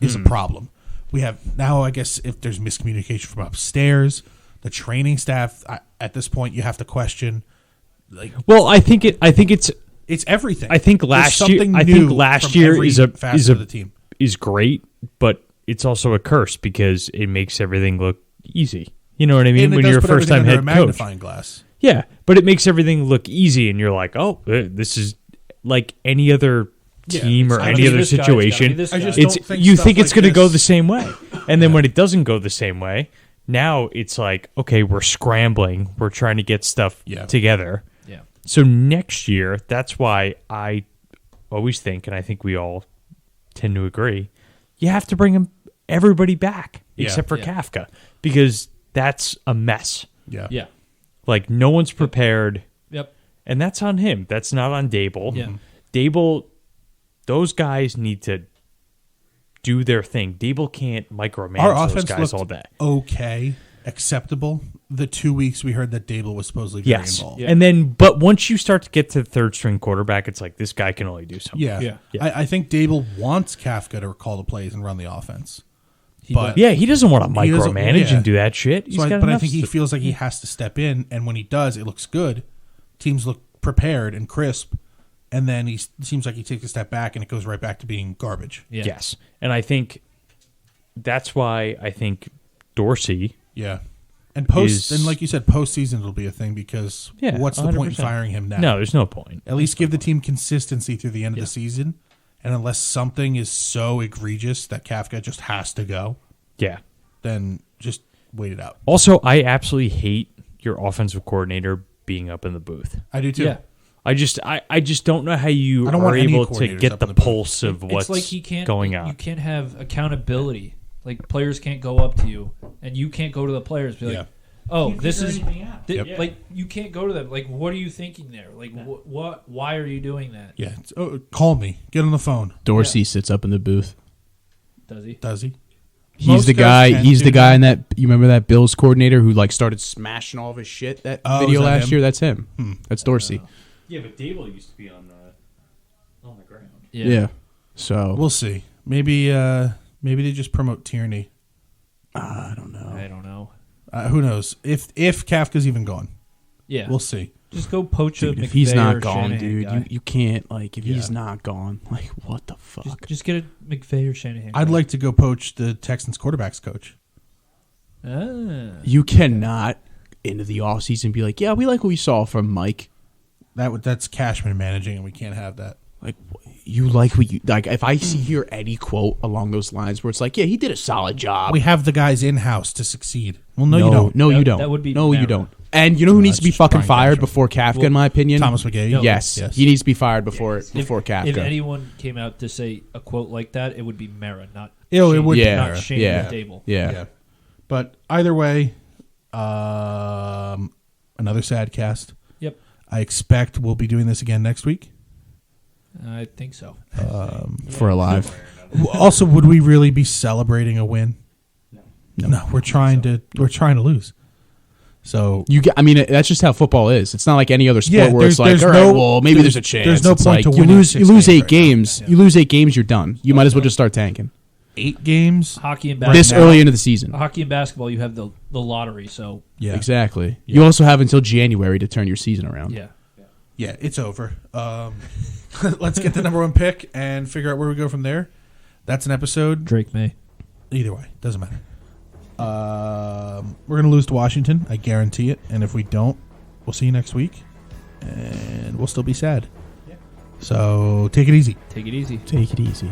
Speaker 2: is a problem. We have now, I guess, if there's miscommunication from upstairs, the training staff. At this point, you have to question. Like,
Speaker 5: well, I think it's
Speaker 2: it's everything.
Speaker 5: I think
Speaker 2: There's
Speaker 5: last year.
Speaker 2: something
Speaker 5: I
Speaker 2: new
Speaker 5: think last
Speaker 2: from
Speaker 5: year
Speaker 2: every
Speaker 5: is a
Speaker 2: facet of the team.
Speaker 5: is great, but it's also a curse because it makes everything look easy. You know what I mean?
Speaker 2: And it
Speaker 5: When
Speaker 2: does
Speaker 5: you're a
Speaker 2: put
Speaker 5: first
Speaker 2: everything
Speaker 5: time
Speaker 2: under
Speaker 5: head
Speaker 2: a
Speaker 5: coach.
Speaker 2: magnifying glass.
Speaker 5: Yeah, but it makes everything look easy, and you're like, oh, this is like any other team or
Speaker 2: it's gotta
Speaker 5: any
Speaker 2: be
Speaker 5: other
Speaker 3: this guy, it's gotta be
Speaker 5: situation.
Speaker 3: this
Speaker 2: I
Speaker 3: guy.
Speaker 2: just
Speaker 5: It's
Speaker 2: don't think
Speaker 5: you
Speaker 2: stuff
Speaker 5: think it's
Speaker 2: like
Speaker 5: going to go
Speaker 2: this-
Speaker 5: the same way, and then when it doesn't go the same way, now it's like, okay, we're scrambling, we're trying to get stuff together.
Speaker 3: Yeah.
Speaker 5: So next year, that's why I always think, and I think we all tend to agree, you have to bring everybody back except for
Speaker 3: Yeah.
Speaker 5: Kafka because that's a mess.
Speaker 2: Yeah.
Speaker 3: Yeah.
Speaker 5: Like no one's prepared,
Speaker 3: Yep.
Speaker 5: and that's on him. That's not on Dable.
Speaker 3: Yeah.
Speaker 5: Dable, those guys need to do their thing. Dable can't micromanage
Speaker 2: Our
Speaker 5: those
Speaker 2: offense
Speaker 5: guys all
Speaker 2: looked
Speaker 5: day.
Speaker 2: okay, acceptable. The 2 weeks we heard that Dable was supposedly very
Speaker 5: Yes,
Speaker 2: involved.
Speaker 5: and then but once you start to get to the third string quarterback, it's like this guy can only do something.
Speaker 2: Yeah.
Speaker 3: Yeah.
Speaker 2: I think Dable wants Kafka to call the plays and run the offense.
Speaker 3: He
Speaker 2: But
Speaker 5: Yeah, he doesn't want to
Speaker 2: He doesn't-
Speaker 5: micromanage
Speaker 2: yeah.
Speaker 5: and do that shit. He's
Speaker 2: So
Speaker 5: got
Speaker 2: but I
Speaker 5: enough
Speaker 2: think he
Speaker 5: st-
Speaker 2: feels like he has to step in, and when he does, it looks good. Teams look prepared and crisp, and then he seems like he takes a step back, and it goes right back to being garbage.
Speaker 3: Yeah.
Speaker 5: Yes, and I think that's why I think Dorsey.
Speaker 2: Yeah. And
Speaker 5: Is-
Speaker 2: and like you said, postseason it'll be a thing because
Speaker 5: Yeah,
Speaker 2: what's the point in
Speaker 5: 100%.
Speaker 2: firing him now?
Speaker 5: No, there's no point.
Speaker 2: At least give the team consistency through the end
Speaker 3: Yeah.
Speaker 2: of the season. And unless something is so egregious that Kafka just has to go,
Speaker 5: Yeah.
Speaker 2: then just wait it out.
Speaker 5: Also, I absolutely hate your offensive coordinator being up in the booth.
Speaker 2: I do too.
Speaker 3: Yeah.
Speaker 5: I just don't know how you
Speaker 2: I don't
Speaker 5: are
Speaker 2: want any
Speaker 5: able to
Speaker 2: coordinators
Speaker 5: get
Speaker 2: up
Speaker 5: the
Speaker 2: in the booth.
Speaker 5: pulse of what's
Speaker 3: It's like he can't
Speaker 5: going
Speaker 3: You
Speaker 5: on.
Speaker 3: can't have accountability. Like players can't go up to you, and you can't go to the players. And be like,
Speaker 2: Yeah.
Speaker 3: oh, this is
Speaker 2: Yep.
Speaker 3: like you can't go to them. Like, what are you thinking there? Like, what? Why are you doing that?
Speaker 2: Yeah. Call me. Get on the phone.
Speaker 4: Dorsey sits up in the booth.
Speaker 3: Does he?
Speaker 2: Does he?
Speaker 4: He's
Speaker 2: Most
Speaker 4: the
Speaker 2: guys
Speaker 4: guy.
Speaker 2: can
Speaker 4: He's
Speaker 2: do
Speaker 4: the guy
Speaker 2: that.
Speaker 4: in that. You remember that Bills coordinator who like started smashing all of his shit that
Speaker 2: Oh,
Speaker 4: video
Speaker 2: is that
Speaker 4: last
Speaker 2: him?
Speaker 4: year? That's him. That's Dorsey.
Speaker 6: Yeah, but Dable used to be on the ground.
Speaker 4: Yeah. So
Speaker 2: We'll see. Maybe they just promote tyranny.
Speaker 4: I don't know.
Speaker 3: I don't know.
Speaker 2: Who knows? If Kafka's even gone,
Speaker 3: Yeah,
Speaker 2: we'll see.
Speaker 3: just go poach a
Speaker 4: Dude, if
Speaker 3: McVay
Speaker 4: he's
Speaker 3: or
Speaker 4: not gone,
Speaker 3: Shanahan
Speaker 4: dude,
Speaker 3: guy.
Speaker 4: you can't like if he's
Speaker 2: Yeah.
Speaker 4: not gone, like what the fuck?
Speaker 3: Just get a McVay or Shanahan.
Speaker 2: I'd
Speaker 3: guy.
Speaker 2: like to go poach the Texans quarterbacks coach.
Speaker 3: Ah.
Speaker 4: You cannot into the offseason be like, yeah, we like what we saw from Mike.
Speaker 2: That's Cashman managing, and we can't have that.
Speaker 4: Like you like what you like. If I hear any quote along those lines where it's like, yeah, he did a solid job.
Speaker 2: We have the guys in house to succeed. Well, no, you
Speaker 4: no,
Speaker 2: don't.
Speaker 4: no, you
Speaker 3: That-
Speaker 4: don't.
Speaker 3: that would be
Speaker 4: no, you
Speaker 3: Mara.
Speaker 4: don't. And you know who needs to be
Speaker 2: that's
Speaker 4: fucking
Speaker 2: Brian
Speaker 4: fired
Speaker 2: Cashman.
Speaker 4: before Kafka, in my opinion?
Speaker 2: Thomas McGahee.
Speaker 4: Yes,
Speaker 2: Yes.
Speaker 4: he needs to be fired before
Speaker 3: If
Speaker 4: Kafka.
Speaker 3: anyone came out to say a quote like that, it would be Mara, not
Speaker 2: It
Speaker 3: Shane,
Speaker 2: would be
Speaker 4: Yeah,
Speaker 3: not
Speaker 2: Mara.
Speaker 3: Shane
Speaker 4: yeah.
Speaker 3: Dable.
Speaker 4: yeah.
Speaker 2: But either way, another sad cast.
Speaker 3: Yep,
Speaker 2: I expect we'll be doing this again next week.
Speaker 3: I think so.
Speaker 4: For alive.
Speaker 2: Also, would we really be celebrating a win? No, we're trying to lose. So
Speaker 4: You get, I mean, that's just how football is. It's not like any other sport
Speaker 2: Yeah,
Speaker 4: where it's like,
Speaker 2: there's
Speaker 4: all right,
Speaker 2: no-
Speaker 4: well, maybe there's a chance.
Speaker 2: there's no
Speaker 4: It's
Speaker 2: point
Speaker 4: like
Speaker 2: to
Speaker 4: you
Speaker 2: winning
Speaker 4: lose.
Speaker 2: 6
Speaker 4: You lose
Speaker 2: games
Speaker 4: 8
Speaker 2: right
Speaker 4: games.
Speaker 2: now.
Speaker 4: You lose 8 games, you're done. You might as well just start tanking
Speaker 2: 8 games.
Speaker 3: Hockey and
Speaker 4: this
Speaker 3: basketball.
Speaker 4: early into the season.
Speaker 3: Hockey and basketball, you have the lottery. So
Speaker 2: Yeah,
Speaker 4: Exactly. You also have until January to turn your season around.
Speaker 3: yeah,
Speaker 2: Yeah, it's over. Let's get the number 1 pick and figure out where we go from there. That's an episode.
Speaker 3: Drake May.
Speaker 2: Either way, doesn't matter. We're going to lose to Washington. I guarantee it. And if we don't, we'll see you next week. And we'll still be sad. So take it easy.
Speaker 3: Take it easy.
Speaker 4: Take it easy.